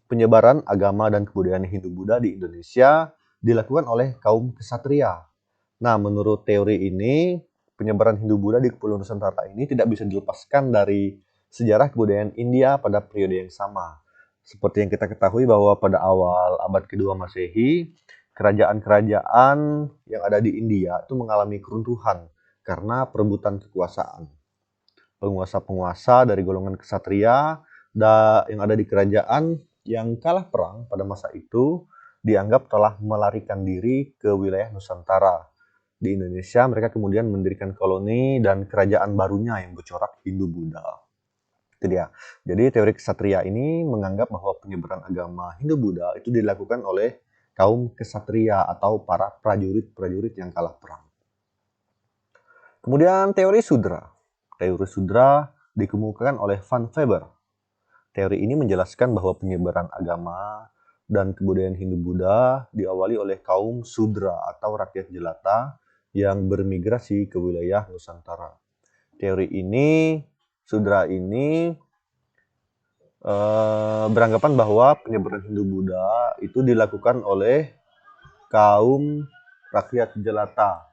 A: penyebaran agama dan kebudayaan Hindu-Buddha di Indonesia dilakukan oleh kaum Ksatria. Nah, menurut teori ini, penyebaran Hindu-Buddha di Kepulauan Nusantara ini tidak bisa dilepaskan dari sejarah kebudayaan India pada periode yang sama. Seperti yang kita ketahui bahwa pada awal abad kedua Masehi, kerajaan-kerajaan yang ada di India itu mengalami keruntuhan karena perebutan kekuasaan. Penguasa-penguasa dari golongan ksatria yang ada di kerajaan yang kalah perang pada masa itu dianggap telah melarikan diri ke wilayah Nusantara. di Indonesia, mereka kemudian mendirikan koloni dan kerajaan barunya yang bercorak Hindu-Buddha. Itu dia. Jadi teori kesatria ini menganggap bahwa penyebaran agama Hindu-Buddha itu dilakukan oleh kaum kesatria atau para prajurit-prajurit yang kalah perang. Kemudian teori Sudra. Teori Sudra dikemukakan oleh Van Weber. Teori ini menjelaskan bahwa penyebaran agama dan kebudayaan Hindu-Buddha diawali oleh kaum Sudra atau rakyat jelata yang bermigrasi ke wilayah Nusantara. Teori ini, Sudra ini beranggapan bahwa penyebaran Hindu-Buddha itu dilakukan oleh kaum rakyat jelata.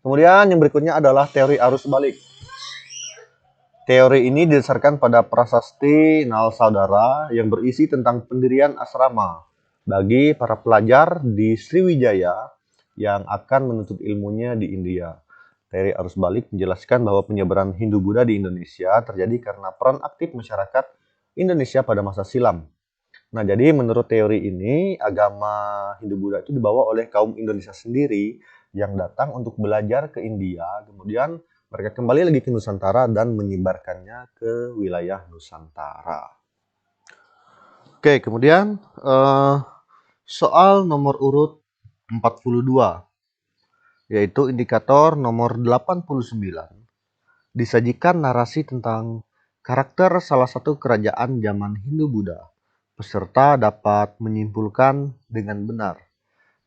A: Kemudian yang berikutnya adalah teori arus balik. Teori ini didasarkan pada prasasti Nal Saudara yang berisi tentang pendirian asrama bagi para pelajar di Sriwijaya yang akan menuntut ilmunya di India. Teori arus balik menjelaskan bahwa penyebaran Hindu-Buddha di Indonesia terjadi karena peran aktif masyarakat Indonesia pada masa silam. Nah, jadi menurut teori ini, agama Hindu-Buddha itu dibawa oleh kaum Indonesia sendiri yang datang untuk belajar ke India, kemudian mereka kembali lagi ke Nusantara dan menyebarkannya ke wilayah Nusantara. Oke, kemudian soal nomor urut 42, yaitu indikator nomor 89. Disajikan narasi tentang karakter salah satu kerajaan zaman Hindu-Buddha. Peserta dapat menyimpulkan dengan benar.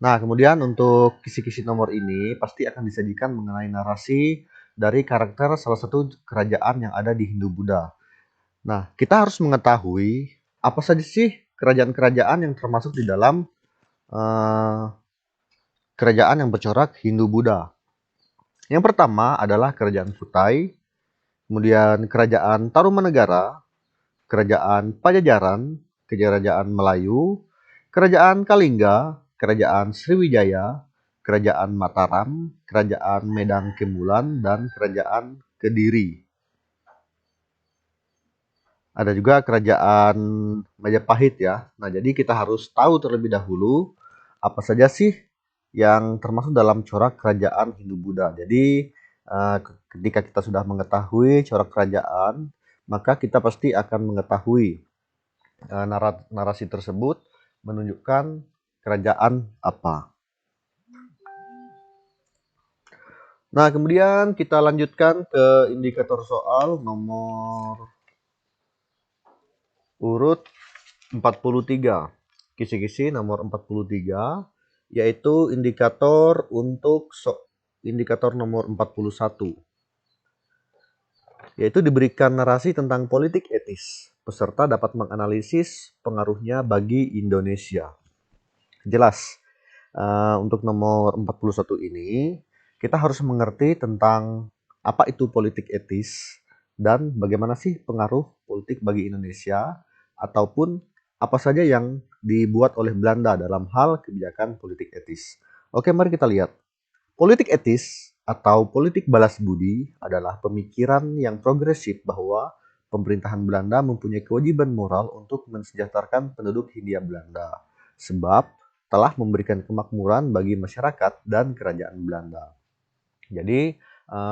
A: Nah, kemudian untuk kisi-kisi nomor ini pasti akan disajikan mengenai narasi dari karakter salah satu kerajaan yang ada di Hindu-Buddha. Nah, kita harus mengetahui apa saja sih kerajaan-kerajaan yang termasuk di dalam kerajaan yang bercorak Hindu-Buddha. Yang pertama adalah kerajaan Kutai, kemudian kerajaan Tarumanegara, kerajaan Pajajaran, kerajaan Melayu, kerajaan Kalingga, kerajaan Sriwijaya, kerajaan Mataram, kerajaan Medang Kemulan, dan kerajaan Kediri. Ada juga kerajaan Majapahit ya. Nah, jadi kita harus tahu terlebih dahulu apa saja sih yang termasuk dalam corak kerajaan Hindu-Buddha. Jadi ketika kita sudah mengetahui corak kerajaan, maka kita pasti akan mengetahui narasi tersebut menunjukkan kerajaan apa. Nah, kemudian kita lanjutkan ke indikator soal nomor urut 43. Kisi-kisi nomor 43 yaitu indikator untuk indikator nomor 41. Yaitu diberikan narasi tentang politik etis. Peserta dapat menganalisis pengaruhnya bagi Indonesia. Jelas, untuk nomor 41 ini, kita harus mengerti tentang apa itu politik etis dan bagaimana sih pengaruh politik bagi Indonesia ataupun apa saja yang dibuat oleh Belanda dalam hal kebijakan politik etis. Oke, mari kita lihat. Politik etis atau politik balas budi adalah pemikiran yang progresif bahwa pemerintahan Belanda mempunyai kewajiban moral untuk mensejahterakan penduduk Hindia Belanda, sebab telah memberikan kemakmuran bagi masyarakat dan kerajaan Belanda. Jadi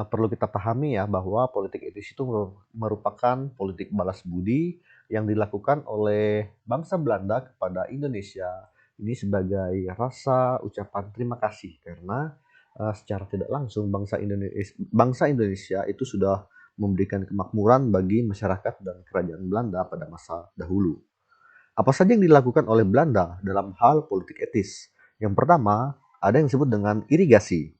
A: perlu kita pahami ya bahwa politik etis itu merupakan politik balas budi yang dilakukan oleh bangsa Belanda kepada Indonesia ini sebagai rasa ucapan terima kasih karena secara tidak langsung bangsa Indonesia itu sudah memberikan kemakmuran bagi masyarakat dan kerajaan Belanda pada masa dahulu. Apa saja yang dilakukan oleh Belanda dalam hal politik etis? Yang pertama, ada yang disebut dengan irigasi,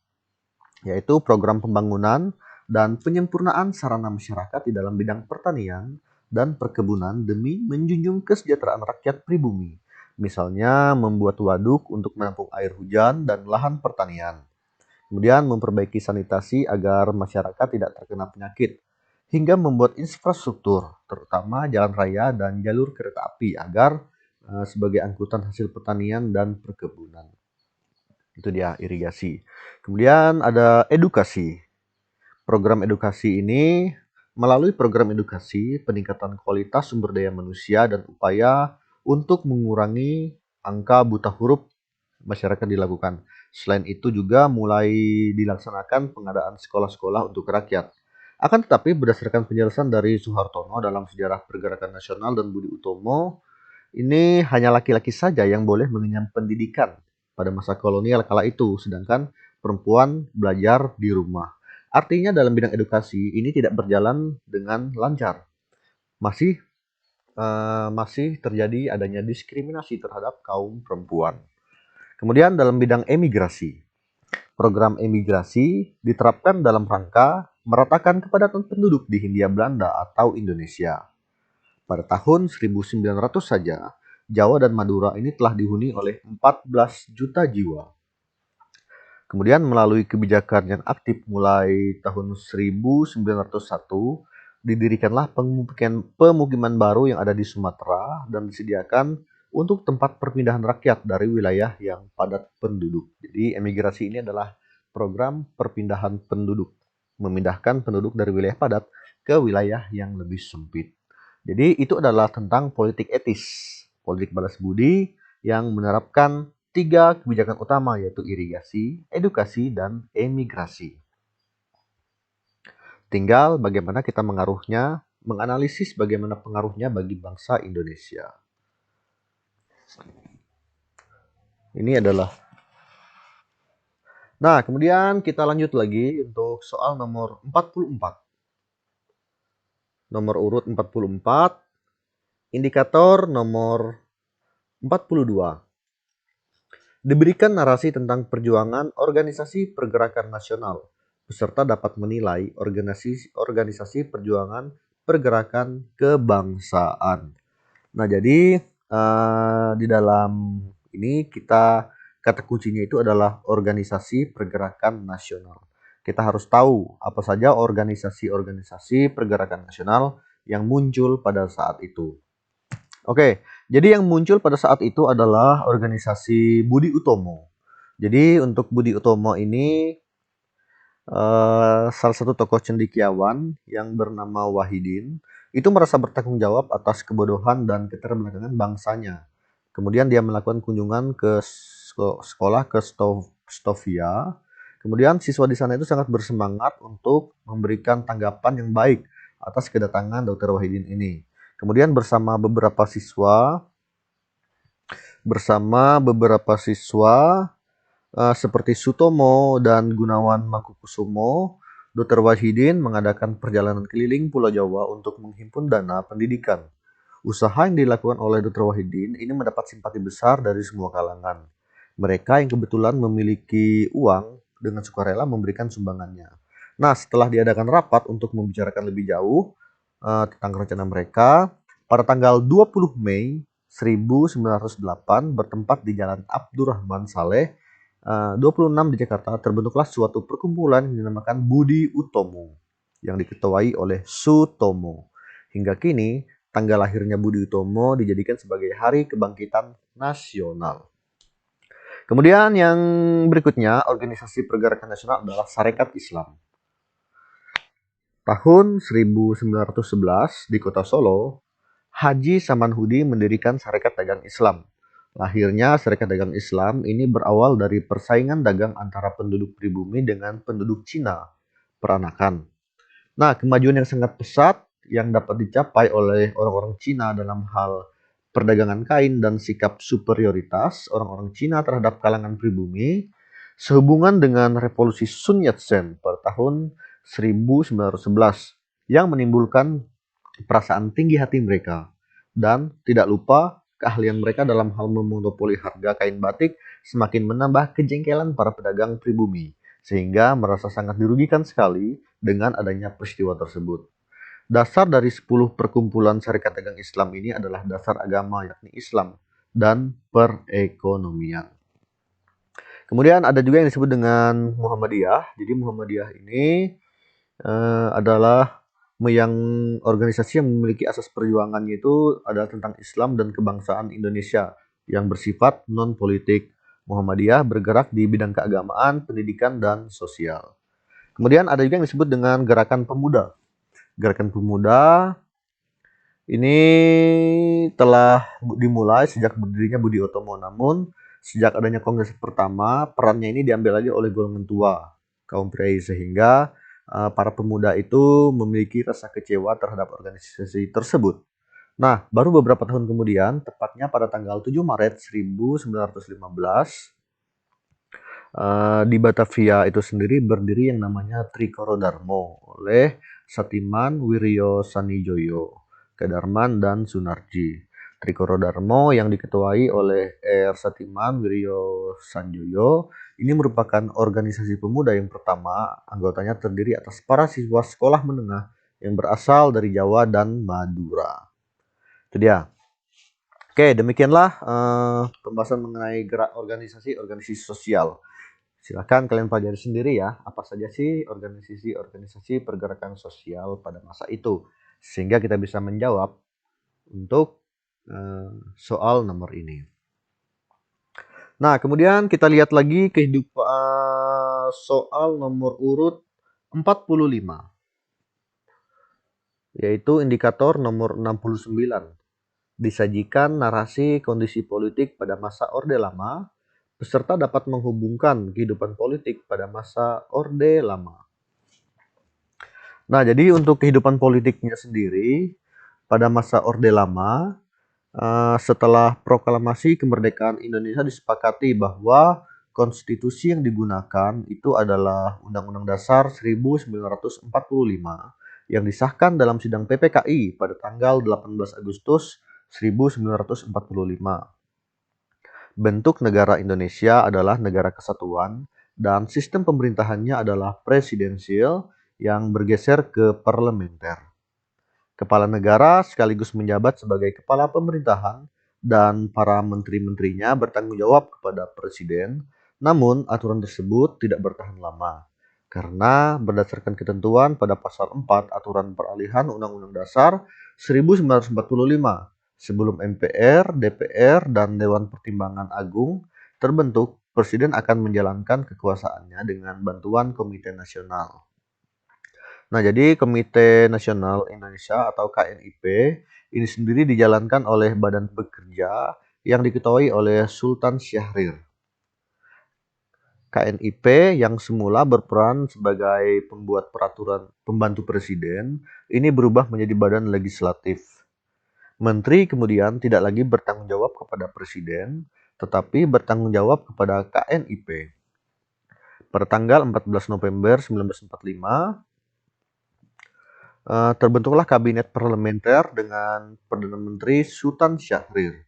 A: yaitu program pembangunan dan penyempurnaan sarana masyarakat di dalam bidang pertanian dan perkebunan demi menjunjung kesejahteraan rakyat pribumi. Misalnya membuat waduk untuk menampung air hujan dan lahan pertanian. Kemudian memperbaiki sanitasi agar masyarakat tidak terkena penyakit, hingga membuat infrastruktur, terutama jalan raya dan jalur kereta api agar sebagai angkutan hasil pertanian dan perkebunan. Itu dia irigasi. Kemudian ada edukasi. Program edukasi ini melalui program edukasi, peningkatan kualitas sumber daya manusia dan upaya untuk mengurangi angka buta huruf masyarakat dilakukan. Selain itu juga mulai dilaksanakan pengadaan sekolah-sekolah untuk rakyat. Akan tetapi berdasarkan penjelasan dari Soehartono dalam Sejarah Pergerakan Nasional dan Budi Utomo, ini hanya laki-laki saja yang boleh mengenyam pendidikan pada masa kolonial kala itu, sedangkan perempuan belajar di rumah. Artinya dalam bidang edukasi ini tidak berjalan dengan lancar. Masih terjadi adanya diskriminasi terhadap kaum perempuan. Kemudian dalam bidang emigrasi, program emigrasi diterapkan dalam rangka meratakan kepadatan penduduk di Hindia Belanda atau Indonesia. Pada tahun 1900 saja, Jawa dan Madura ini telah dihuni oleh 14 juta jiwa. Kemudian melalui kebijakan yang aktif mulai tahun 1901, didirikanlah pemukiman baru yang ada di Sumatera dan disediakan untuk tempat perpindahan rakyat dari wilayah yang padat penduduk. Jadi emigrasi ini adalah program perpindahan penduduk, memindahkan penduduk dari wilayah padat ke wilayah yang lebih sempit. Jadi itu adalah tentang politik etis, politik balas budi yang menerapkan 3 kebijakan utama yaitu irigasi, edukasi, dan emigrasi. Tinggal bagaimana kita menganalisis bagaimana pengaruhnya bagi bangsa Indonesia. Ini adalah. Nah, kemudian kita lanjut lagi untuk soal nomor 44. Nomor urut 44, indikator nomor 42. Diberikan narasi tentang perjuangan organisasi pergerakan nasional. Peserta dapat menilai organisasi perjuangan pergerakan kebangsaan. Nah, jadi di dalam ini kata kuncinya itu adalah organisasi pergerakan nasional. Kita harus tahu apa saja organisasi-organisasi pergerakan nasional yang muncul pada saat itu. Oke, jadi yang muncul pada saat itu adalah organisasi Budi Utomo. Jadi untuk Budi Utomo ini salah satu tokoh cendekiawan yang bernama Wahidin itu merasa bertanggung jawab atas kebodohan dan keterbelakangan bangsanya. Kemudian dia melakukan kunjungan ke sekolah ke Stovia. Kemudian siswa di sana itu sangat bersemangat untuk memberikan tanggapan yang baik atas kedatangan Dr. Wahidin ini. Kemudian bersama beberapa siswa seperti Sutomo dan Gunawan Mangkukusumo, Dr. Wahidin mengadakan perjalanan keliling Pulau Jawa untuk menghimpun dana pendidikan. Usaha yang dilakukan oleh Dr. Wahidin ini mendapat simpati besar dari semua kalangan. Mereka yang kebetulan memiliki uang dengan sukarela memberikan sumbangannya. Nah, setelah diadakan rapat untuk membicarakan lebih jauh tentang rencana mereka, pada tanggal 20 Mei 1908 bertempat di Jalan Abdurrahman Saleh 26 di Jakarta, terbentuklah suatu perkumpulan yang dinamakan Budi Utomo yang diketuai oleh Sutomo. Hingga kini, tanggal lahirnya Budi Utomo dijadikan sebagai Hari Kebangkitan Nasional. Kemudian yang berikutnya, organisasi pergerakan nasional adalah Sarekat Islam. Tahun 1911 di kota Solo, Haji Samanhudi mendirikan Sarekat Dagang Islam. Lahirnya Sarekat Dagang Islam ini berawal dari persaingan dagang antara penduduk pribumi dengan penduduk Cina peranakan. Nah, kemajuan yang sangat pesat yang dapat dicapai oleh orang-orang Cina dalam hal perdagangan kain dan sikap superioritas orang-orang Cina terhadap kalangan pribumi sehubungan dengan revolusi Sun Yat-sen pada tahun 1911 yang menimbulkan perasaan tinggi hati mereka dan tidak lupa keahlian mereka dalam hal memonopoli harga kain batik semakin menambah kejengkelan para pedagang pribumi sehingga merasa sangat dirugikan sekali dengan adanya peristiwa tersebut. Dasar dari 10 perkumpulan Sarekat Dagang Islam ini adalah dasar agama yakni Islam dan perekonomian. Kemudian ada juga yang disebut dengan Muhammadiyah. Jadi Muhammadiyah ini adalah yang organisasi yang memiliki asas perjuangannya itu adalah tentang Islam dan kebangsaan Indonesia yang bersifat non-politik. Muhammadiyah bergerak di bidang keagamaan, pendidikan, dan sosial. Kemudian ada juga yang disebut dengan Gerakan Pemuda. Gerakan Pemuda Ini telah dimulai sejak berdirinya Budi Utomo, namun sejak adanya kongres pertama, perannya ini diambil alih oleh golongan tua, kaum pria, sehingga para pemuda itu memiliki rasa kecewa terhadap organisasi tersebut. Nah, baru beberapa tahun kemudian, tepatnya pada tanggal 7 Maret 1915, di Batavia itu sendiri berdiri yang namanya Trikoro Darmo oleh Satiman Wiryo Sanijoyo, Kadarman, dan Sunarji. Trikoro Darmo yang diketuai oleh Satiman Wiryo Sanjoyo ini merupakan organisasi pemuda yang pertama, anggotanya terdiri atas para siswa sekolah menengah yang berasal dari Jawa dan Madura. Itu dia. Oke, demikianlah pembahasan mengenai gerak organisasi sosial. Silakan kalian pelajari sendiri ya, apa saja sih organisasi-organisasi pergerakan sosial pada masa itu, sehingga kita bisa menjawab untuk soal nomor ini. Nah, kemudian kita lihat lagi kehidupan soal nomor urut 45, yaitu indikator nomor 69. Disajikan narasi kondisi politik pada masa Orde Lama, peserta dapat menghubungkan kehidupan politik pada masa Orde Lama. Nah, jadi untuk kehidupan politiknya sendiri, pada masa Orde Lama, setelah proklamasi kemerdekaan Indonesia disepakati bahwa konstitusi yang digunakan itu adalah Undang-Undang Dasar 1945 yang disahkan dalam sidang PPKI pada tanggal 18 Agustus 1945. Bentuk negara Indonesia adalah negara kesatuan dan sistem pemerintahannya adalah presidensial yang bergeser ke parlementer. Kepala negara sekaligus menjabat sebagai kepala pemerintahan dan para menteri-menterinya bertanggung jawab kepada presiden. Namun, aturan tersebut tidak bertahan lama karena berdasarkan ketentuan pada pasal 4 Aturan Peralihan Undang-Undang Dasar 1945, sebelum MPR, DPR, dan Dewan Pertimbangan Agung terbentuk, presiden akan menjalankan kekuasaannya dengan bantuan Komite Nasional. Nah, jadi Komite Nasional Indonesia atau KNIP ini sendiri dijalankan oleh badan pekerja yang diketuai oleh Sultan Syahrir. KNIP yang semula berperan sebagai pembuat peraturan pembantu presiden, ini berubah menjadi badan legislatif. Menteri kemudian tidak lagi bertanggung jawab kepada presiden, tetapi bertanggung jawab kepada KNIP. Pada tanggal 14 November 1945, terbentuklah kabinet parlementer dengan Perdana Menteri Sultan Syahrir.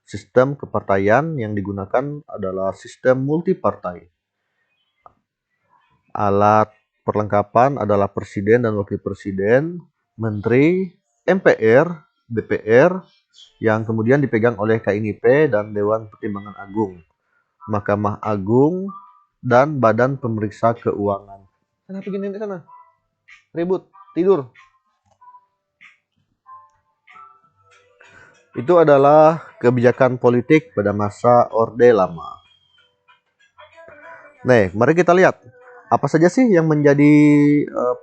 A: Sistem kepartaian yang digunakan adalah sistem multipartai. Alat perlengkapan adalah presiden dan wakil presiden, menteri, MPR, DPR, yang kemudian dipegang oleh KNIP dan Dewan Pertimbangan Agung, Mahkamah Agung, dan Badan Pemeriksa Keuangan. Kenapa gini di sana? Ribut, tidur. Itu adalah kebijakan politik pada masa Orde Lama. Nah, mari kita lihat apa saja sih yang menjadi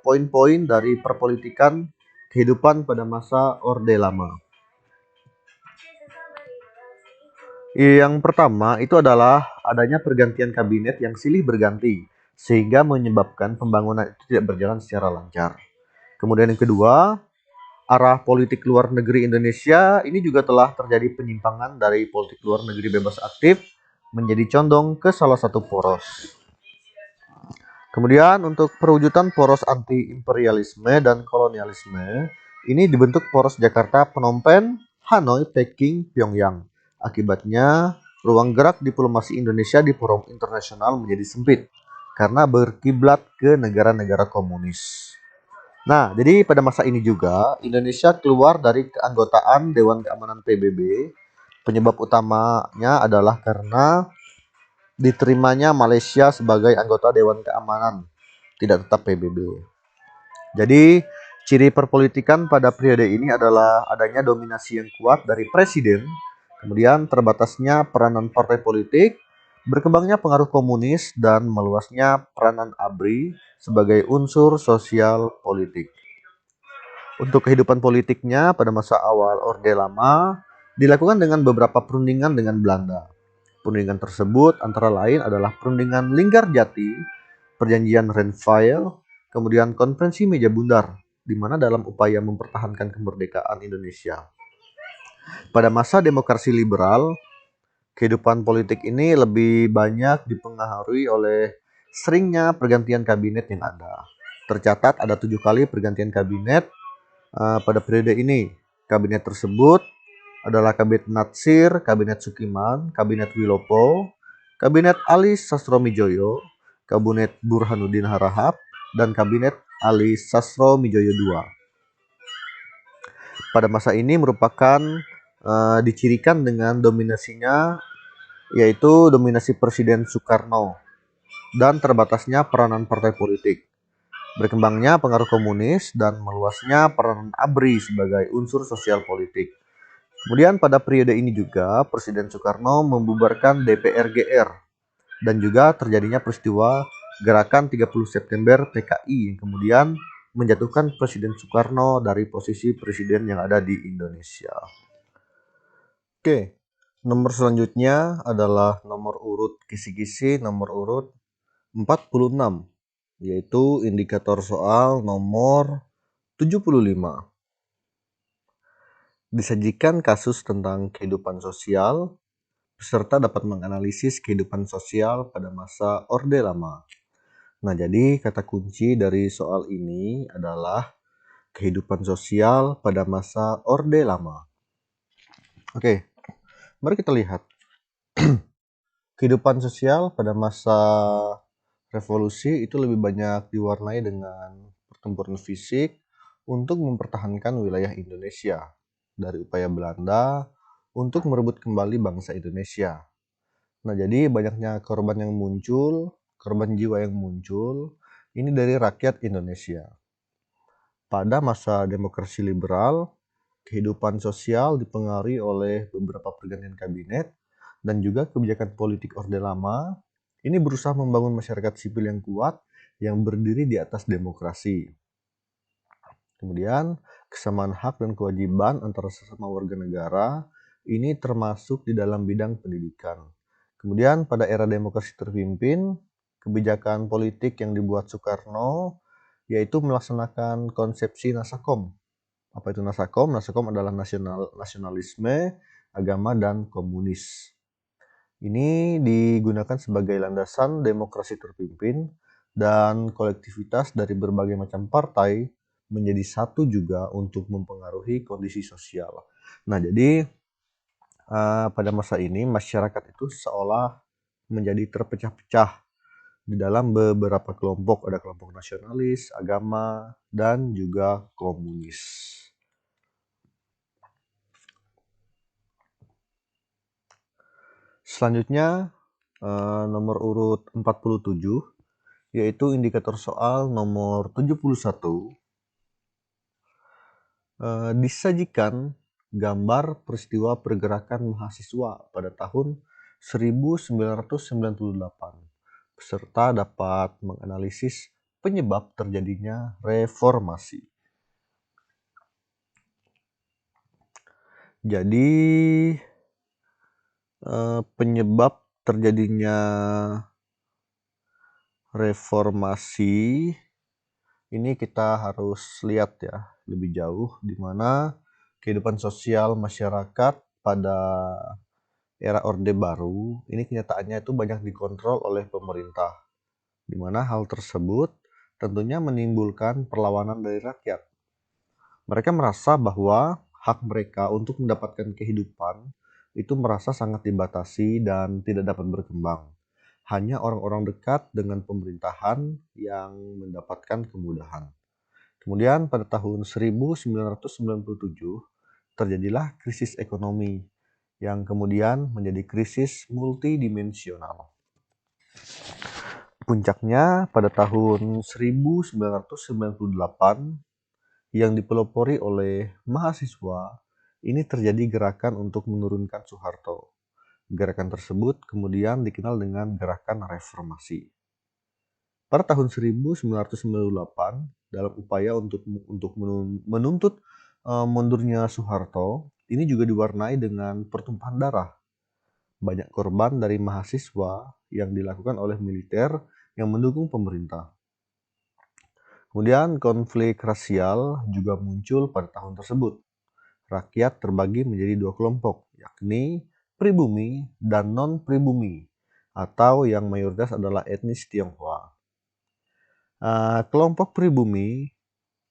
A: poin-poin dari perpolitikan kehidupan pada masa Orde Lama. Yang pertama itu adalah adanya pergantian kabinet yang silih berganti, sehingga menyebabkan pembangunan itu tidak berjalan secara lancar. Kemudian yang kedua, arah politik luar negeri Indonesia ini juga telah terjadi penyimpangan dari politik luar negeri bebas aktif menjadi condong ke salah satu poros. Kemudian untuk perwujudan poros anti-imperialisme dan kolonialisme, ini dibentuk poros Jakarta, Phnom Penh, Hanoi, Peking, Pyongyang. Akibatnya, ruang gerak diplomasi Indonesia di forum internasional menjadi sempit karena berkiblat ke negara-negara komunis. Nah, jadi pada masa ini juga Indonesia keluar dari keanggotaan Dewan Keamanan PBB. Penyebab utamanya adalah karena diterimanya Malaysia sebagai anggota Dewan Keamanan, tidak tetap PBB. Jadi, ciri perpolitikan pada periode ini adalah adanya dominasi yang kuat dari presiden, kemudian terbatasnya peranan partai politik, berkembangnya pengaruh komunis, dan meluasnya peranan ABRI sebagai unsur sosial politik. Untuk kehidupan politiknya pada masa awal Orde Lama dilakukan dengan beberapa perundingan dengan Belanda. Perundingan tersebut antara lain adalah Perundingan Linggarjati, Perjanjian Renville, kemudian Konferensi Meja Bundar, di mana dalam upaya mempertahankan kemerdekaan Indonesia. Pada masa demokrasi liberal, kehidupan politik ini lebih banyak dipengaruhi oleh seringnya pergantian kabinet yang ada. Tercatat ada 7 kali pergantian kabinet pada periode ini. Kabinet tersebut adalah Kabinet Natsir, Kabinet Sukiman, Kabinet Wilopo, Kabinet Ali Sastromijoyo, Kabinet Burhanuddin Harahap, dan Kabinet Ali Sastromijoyo II. Pada masa ini merupakan dicirikan dengan dominasinya, yaitu dominasi Presiden Soekarno dan terbatasnya peranan partai politik. Berkembangnya pengaruh komunis dan meluasnya peranan ABRI sebagai unsur sosial politik. Kemudian pada periode ini juga Presiden Soekarno membubarkan DPR-GR dan juga terjadinya peristiwa Gerakan 30 September PKI yang kemudian menjatuhkan Presiden Soekarno dari posisi presiden yang ada di Indonesia. Oke, nomor selanjutnya adalah nomor urut kisi-kisi nomor urut 46, yaitu indikator soal nomor 75. Disajikan kasus tentang kehidupan sosial, peserta dapat menganalisis kehidupan sosial pada masa Orde Lama. Nah, jadi kata kunci dari soal ini adalah kehidupan sosial pada masa Orde Lama. Oke, mari kita lihat. Kehidupan sosial pada masa revolusi itu lebih banyak diwarnai dengan pertempuran fisik untuk mempertahankan wilayah Indonesia dari upaya Belanda untuk merebut kembali bangsa Indonesia. Nah, jadi banyaknya korban yang muncul, korban jiwa yang muncul, ini dari rakyat Indonesia. Pada masa demokrasi liberal, kehidupan sosial dipengaruhi oleh beberapa pergantian kabinet dan juga kebijakan politik Orde Lama. Ini berusaha membangun masyarakat sipil yang kuat yang berdiri di atas demokrasi. Kemudian, kesamaan hak dan kewajiban antara sesama warga negara ini termasuk di dalam bidang pendidikan. Kemudian pada era demokrasi terpimpin, kebijakan politik yang dibuat Soekarno yaitu melaksanakan konsepsi Nasakom. Apa itu Nasakom? Nasakom adalah nasionalisme, agama, dan komunis. Ini digunakan sebagai landasan demokrasi terpimpin dan kolektivitas dari berbagai macam partai menjadi satu juga untuk mempengaruhi kondisi sosial. Nah, jadi pada masa ini masyarakat itu seolah menjadi terpecah-pecah di dalam beberapa kelompok. Ada kelompok nasionalis, agama, dan juga komunis. Selanjutnya nomor urut 47, yaitu indikator soal nomor 71. Disajikan gambar peristiwa pergerakan mahasiswa pada tahun 1998. Peserta dapat menganalisis penyebab terjadinya reformasi. Jadi penyebab terjadinya reformasi ini kita harus lihat ya lebih jauh, di mana kehidupan sosial masyarakat pada era Orde Baru ini kenyataannya itu banyak dikontrol oleh pemerintah, di mana hal tersebut tentunya menimbulkan perlawanan dari rakyat. Mereka merasa bahwa hak mereka untuk mendapatkan kehidupan itu merasa sangat dibatasi dan tidak dapat berkembang. Hanya orang-orang dekat dengan pemerintahan yang mendapatkan kemudahan. Kemudian pada tahun 1997 terjadilah krisis ekonomi yang kemudian menjadi krisis multidimensional. Puncaknya pada tahun 1998 yang dipelopori oleh mahasiswa, ini terjadi gerakan untuk menurunkan Soeharto. Gerakan tersebut kemudian dikenal dengan gerakan reformasi. Pada tahun 1998, dalam upaya untuk menuntut mundurnya Soeharto ini juga diwarnai dengan pertumpahan darah. Banyak korban dari mahasiswa yang dilakukan oleh militer yang mendukung pemerintah. Kemudian konflik rasial juga muncul pada tahun tersebut. Rakyat terbagi menjadi dua kelompok, yakni pribumi dan non-pribumi, atau yang mayoritas adalah etnis Tionghoa. Kelompok pribumi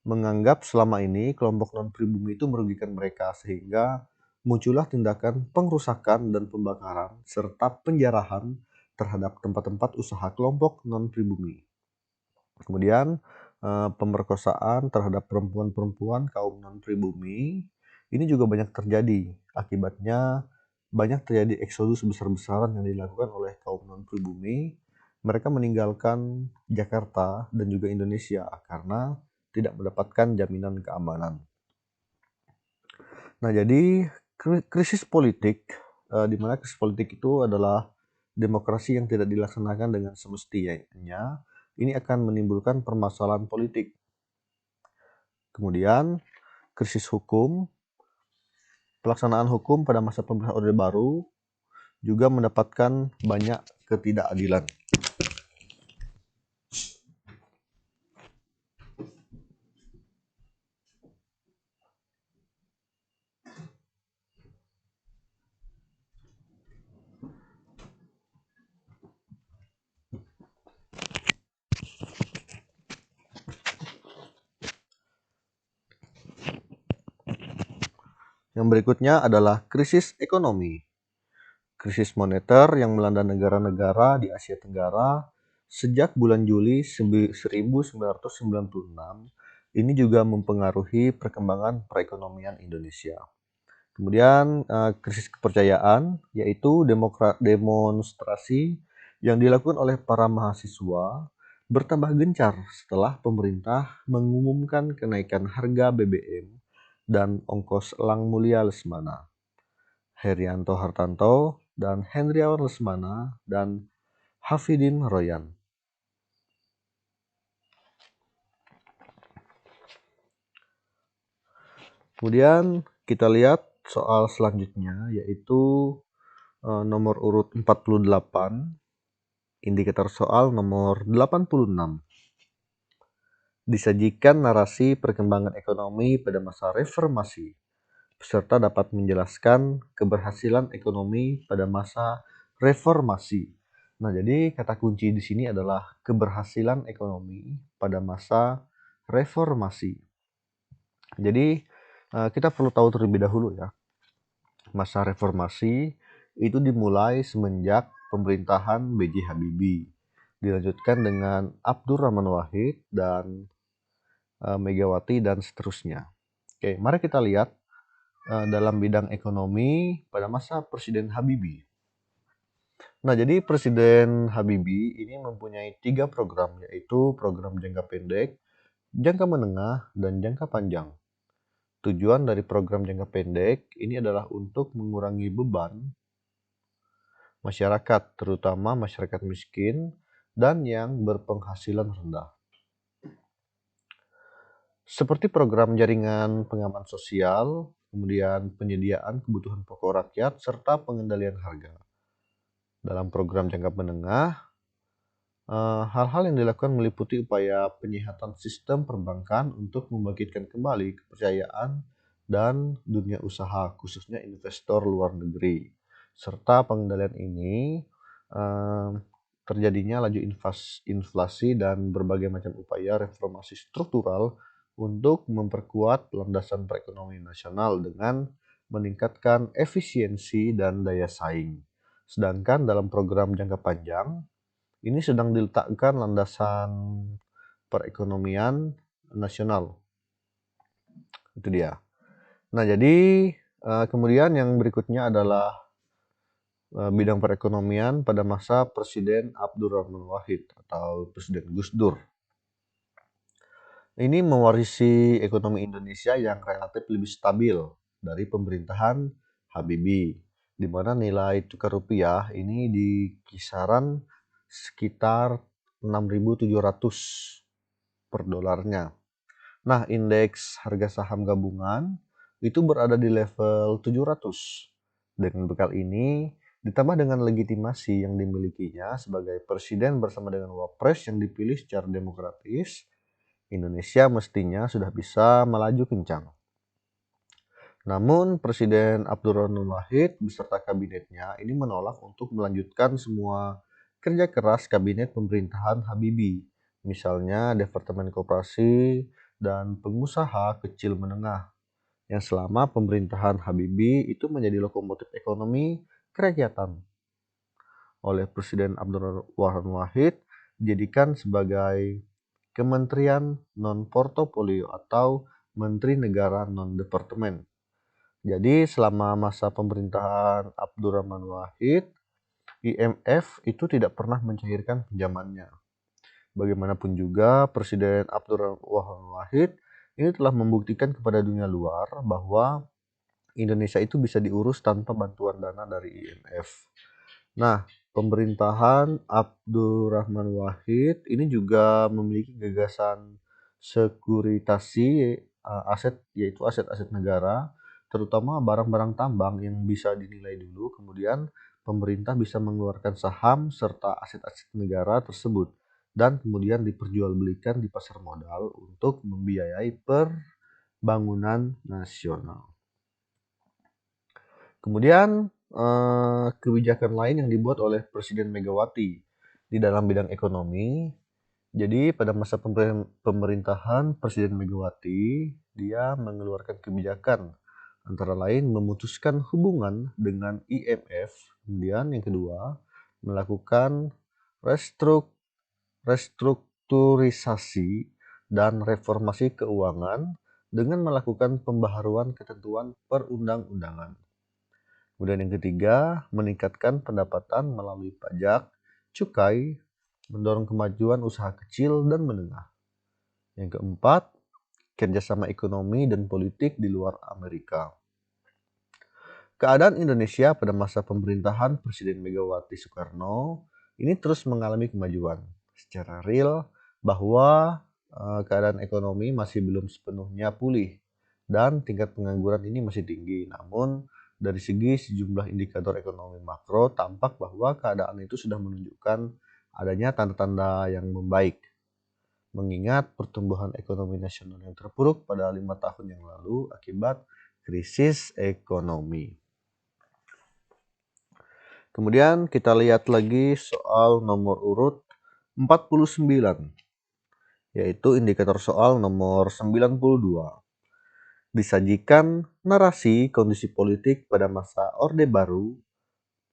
A: menganggap selama ini kelompok non-pribumi itu merugikan mereka, sehingga muncullah tindakan pengrusakan dan pembakaran serta penjarahan terhadap tempat-tempat usaha kelompok non-pribumi. Kemudian pemerkosaan terhadap perempuan-perempuan kaum non-pribumi ini juga banyak terjadi. Akibatnya banyak terjadi eksodus besar-besaran yang dilakukan oleh kaum non-pribumi. Mereka meninggalkan Jakarta dan juga Indonesia karena tidak mendapatkan jaminan keamanan. Nah, jadi krisis politik, di mana krisis politik itu adalah demokrasi yang tidak dilaksanakan dengan semestinya, ini akan menimbulkan permasalahan politik. Kemudian, krisis hukum, pelaksanaan hukum pada masa pemerintahan Orde Baru juga mendapatkan banyak ketidakadilan. Yang berikutnya adalah krisis ekonomi. Krisis moneter yang melanda negara-negara di Asia Tenggara sejak bulan Juli 1996 ini juga mempengaruhi perkembangan perekonomian Indonesia. Kemudian krisis kepercayaan, yaitu demonstrasi yang dilakukan oleh para mahasiswa bertambah gencar setelah pemerintah mengumumkan kenaikan harga BBM dan ongkos elang mulia Lesmana. Herianto Hartanto dan Hendriawan Lesmana dan Hafidin Royan. Kemudian kita lihat soal selanjutnya, yaitu nomor urut 48, indikator soal nomor 86. Disajikan narasi perkembangan ekonomi pada masa reformasi. Peserta dapat menjelaskan keberhasilan ekonomi pada masa reformasi. Nah, jadi kata kunci di sini adalah keberhasilan ekonomi pada masa reformasi. Jadi kita perlu tahu terlebih dahulu ya, masa reformasi itu dimulai semenjak pemerintahan B.J. Habibie, dilanjutkan dengan Abdurrahman Wahid dan Megawati dan seterusnya. Oke, mari kita lihat dalam bidang ekonomi pada masa Presiden Habibie. Nah, jadi Presiden Habibie ini mempunyai 3 program, yaitu program jangka pendek, jangka menengah, dan jangka panjang. Tujuan dari program jangka pendek ini adalah untuk mengurangi beban masyarakat, terutama masyarakat miskin dan yang berpenghasilan rendah. Seperti program jaringan pengaman sosial, kemudian penyediaan kebutuhan pokok rakyat, serta pengendalian harga. Dalam program jangka menengah, hal-hal yang dilakukan meliputi upaya penyihatan sistem perbankan untuk membangkitkan kembali kepercayaan dan dunia usaha, khususnya investor luar negeri. Serta pengendalian ini terjadinya laju inflasi dan berbagai macam upaya reformasi struktural untuk memperkuat landasan perekonomian nasional dengan meningkatkan efisiensi dan daya saing. Sedangkan dalam program jangka panjang, ini sedang diletakkan landasan perekonomian nasional. Itu dia. Nah, jadi kemudian yang berikutnya adalah bidang perekonomian pada masa Presiden Abdurrahman Wahid atau Presiden Gus Dur. Ini mewarisi ekonomi Indonesia yang relatif lebih stabil dari pemerintahan Habibie, di mana nilai tukar rupiah ini di kisaran sekitar 6.700 per dolarnya. Nah, indeks harga saham gabungan itu berada di level 700. Dengan bekal ini, ditambah dengan legitimasi yang dimilikinya sebagai presiden bersama dengan wapres yang dipilih secara demokratis, Indonesia mestinya sudah bisa melaju kencang. Namun, Presiden Abdurrahman Wahid beserta kabinetnya ini menolak untuk melanjutkan semua kerja keras kabinet pemerintahan Habibie, misalnya Departemen Koperasi dan Pengusaha Kecil Menengah, yang selama pemerintahan Habibie itu menjadi lokomotif ekonomi kerakyatan. Oleh Presiden Abdurrahman Wahid dijadikan sebagai Kementerian Non-Portofolio atau Menteri Negara Non-Departemen. Jadi selama masa pemerintahan Abdurrahman Wahid, IMF itu tidak pernah mencairkan pinjamannya. Bagaimanapun juga, Presiden Abdurrahman Wahid ini telah membuktikan kepada dunia luar bahwa Indonesia itu bisa diurus tanpa bantuan dana dari IMF. Nah, pemerintahan Abdurrahman Wahid ini juga memiliki gagasan sekuritasi aset, yaitu aset-aset negara, terutama barang-barang tambang yang bisa dinilai dulu, kemudian pemerintah bisa mengeluarkan saham serta aset-aset negara tersebut, dan kemudian diperjualbelikan di pasar modal untuk membiayai pembangunan nasional. Kemudian kebijakan lain yang dibuat oleh Presiden Megawati di dalam bidang ekonomi. Jadi pada masa pemerintahan Presiden Megawati, dia mengeluarkan kebijakan antara lain memutuskan hubungan dengan IMF, kemudian yang kedua melakukan restrukturisasi dan reformasi keuangan dengan melakukan pembaharuan ketentuan perundang-undangan. Kemudian yang ketiga, meningkatkan pendapatan melalui pajak, cukai, mendorong kemajuan usaha kecil dan menengah. Yang keempat, kerjasama ekonomi dan politik di luar Amerika. Keadaan Indonesia pada masa pemerintahan Presiden Megawati Soekarno ini terus mengalami kemajuan secara real bahwa keadaan ekonomi masih belum sepenuhnya pulih dan tingkat pengangguran ini masih tinggi. Namun dari segi sejumlah indikator ekonomi makro tampak bahwa keadaan itu sudah menunjukkan adanya tanda-tanda yang membaik. Mengingat pertumbuhan ekonomi nasional yang terpuruk pada 5 tahun yang lalu akibat krisis ekonomi. Kemudian kita lihat lagi soal nomor urut 49, yaitu indikator soal nomor 92. Disajikan narasi kondisi politik pada masa Orde Baru,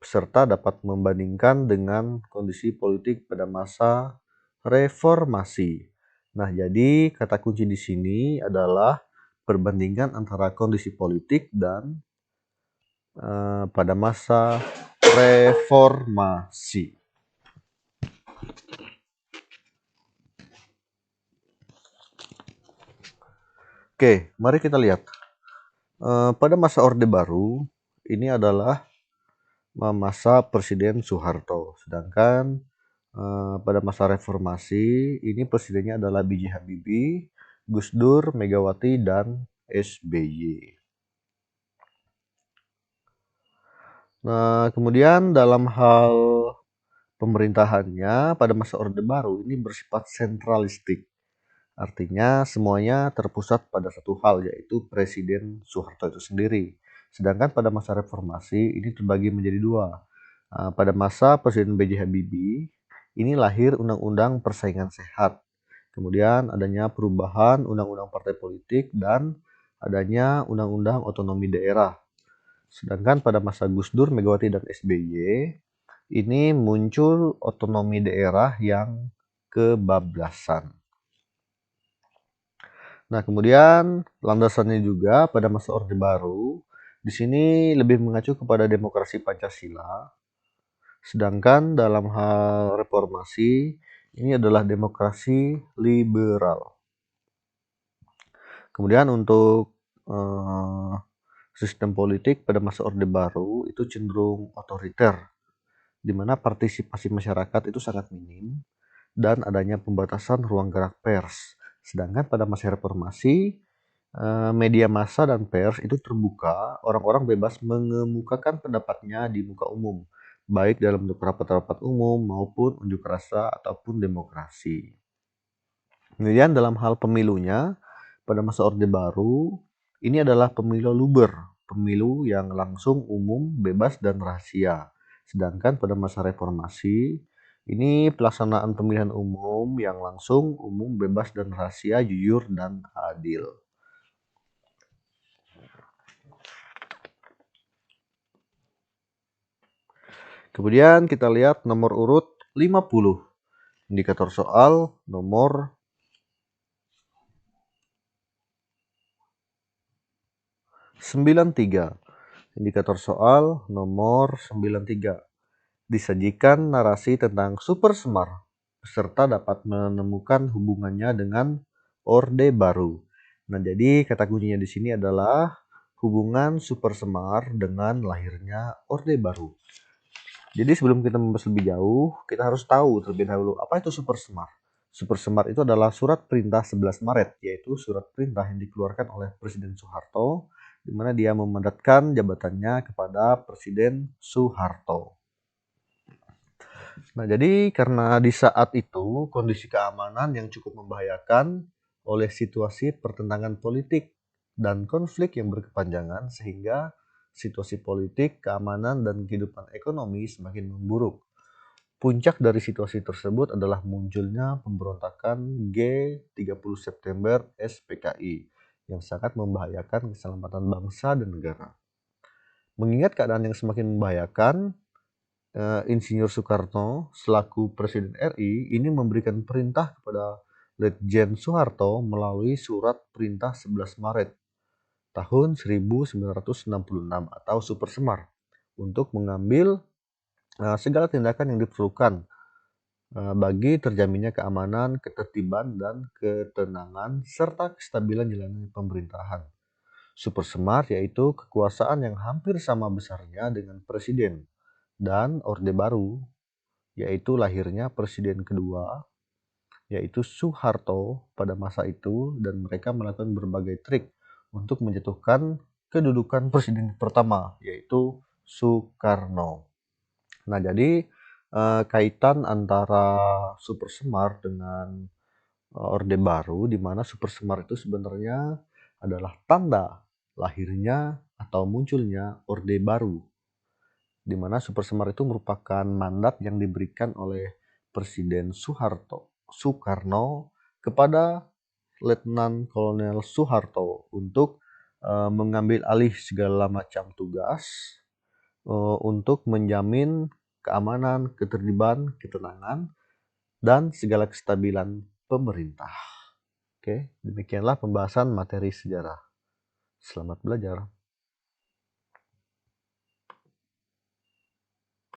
A: peserta dapat membandingkan dengan kondisi politik pada masa reformasi. Nah, jadi kata kunci di sini adalah perbandingan antara kondisi politik dan pada masa reformasi. Oke, mari kita lihat. Pada masa Orde Baru, ini adalah masa Presiden Soeharto. Sedangkan pada masa reformasi, ini presidennya adalah B.J. Habibie, Gus Dur, Megawati, dan SBY. Nah, kemudian dalam hal pemerintahannya pada masa Orde Baru ini bersifat sentralistik. Artinya semuanya terpusat pada satu hal, yaitu Presiden Soeharto itu sendiri. Sedangkan pada masa reformasi ini terbagi menjadi dua. Pada masa Presiden B.J. Habibie ini lahir Undang-Undang Persaingan Sehat. Kemudian adanya perubahan Undang-Undang Partai Politik dan adanya Undang-Undang Otonomi Daerah. Sedangkan pada masa Gus Dur, Megawati, dan SBY ini muncul otonomi daerah yang kebablasan. Nah, kemudian landasannya juga pada masa Orde Baru, di sini lebih mengacu kepada demokrasi Pancasila, sedangkan dalam hal reformasi, ini adalah demokrasi liberal. Kemudian untuk sistem politik pada masa Orde Baru itu cenderung otoriter, di mana partisipasi masyarakat itu sangat minim, dan adanya pembatasan ruang gerak pers, Sedangkan pada masa reformasi, media massa dan pers itu terbuka, orang-orang bebas mengemukakan pendapatnya di muka umum, baik dalam bentuk rapat-rapat umum maupun unjuk rasa ataupun demokrasi. Kemudian dalam hal pemilunya, pada masa Orde Baru, ini adalah pemilu luber, pemilu yang langsung, umum, bebas, dan rahasia. Sedangkan pada masa reformasi, ini pelaksanaan pemilihan umum yang langsung, umum, bebas, dan rahasia, jujur, dan adil. Kemudian kita lihat nomor urut 50. Indikator soal nomor 93. Indikator soal nomor 93. Disajikan narasi tentang Super Semar. Peserta dapat menemukan hubungannya dengan Orde Baru. Nah, jadi kata kuncinya di sini adalah hubungan Super Semar dengan lahirnya Orde Baru. Jadi sebelum kita membahas lebih jauh, kita harus tahu terlebih dahulu apa itu Super Semar. Super Semar itu adalah surat perintah 11 Maret, yaitu surat perintah yang dikeluarkan oleh Presiden Soeharto, di mana dia memandatkan jabatannya kepada Presiden Soeharto. Nah, jadi karena di saat itu kondisi keamanan yang cukup membahayakan oleh situasi pertentangan politik dan konflik yang berkepanjangan sehingga situasi politik, keamanan, dan kehidupan ekonomi semakin memburuk. Puncak dari situasi tersebut adalah munculnya pemberontakan G30 September SPKI yang sangat membahayakan keselamatan bangsa dan negara. Mengingat keadaan yang semakin membahayakan, Insinyur Soekarno selaku Presiden RI ini memberikan perintah kepada Letjen Soeharto melalui surat perintah 11 Maret tahun 1966 atau Super Semar untuk mengambil segala tindakan yang diperlukan bagi terjaminnya keamanan, ketertiban, dan ketenangan serta kestabilan jalannya pemerintahan. Super Semar yaitu kekuasaan yang hampir sama besarnya dengan presiden, dan Orde Baru yaitu lahirnya presiden kedua yaitu Soeharto pada masa itu, dan mereka melakukan berbagai trik untuk menjatuhkan kedudukan presiden pertama yaitu Soekarno. Nah, jadi kaitan antara Super Semar dengan Orde Baru, di mana Super Semar itu sebenarnya adalah tanda lahirnya atau munculnya Orde Baru, di mana Super Semar itu merupakan mandat yang diberikan oleh Presiden Soekarno kepada Letnan Kolonel Soeharto untuk mengambil alih segala macam tugas untuk menjamin keamanan, ketertiban, ketenangan, dan segala kestabilan pemerintah. Oke, demikianlah pembahasan materi sejarah. Selamat belajar.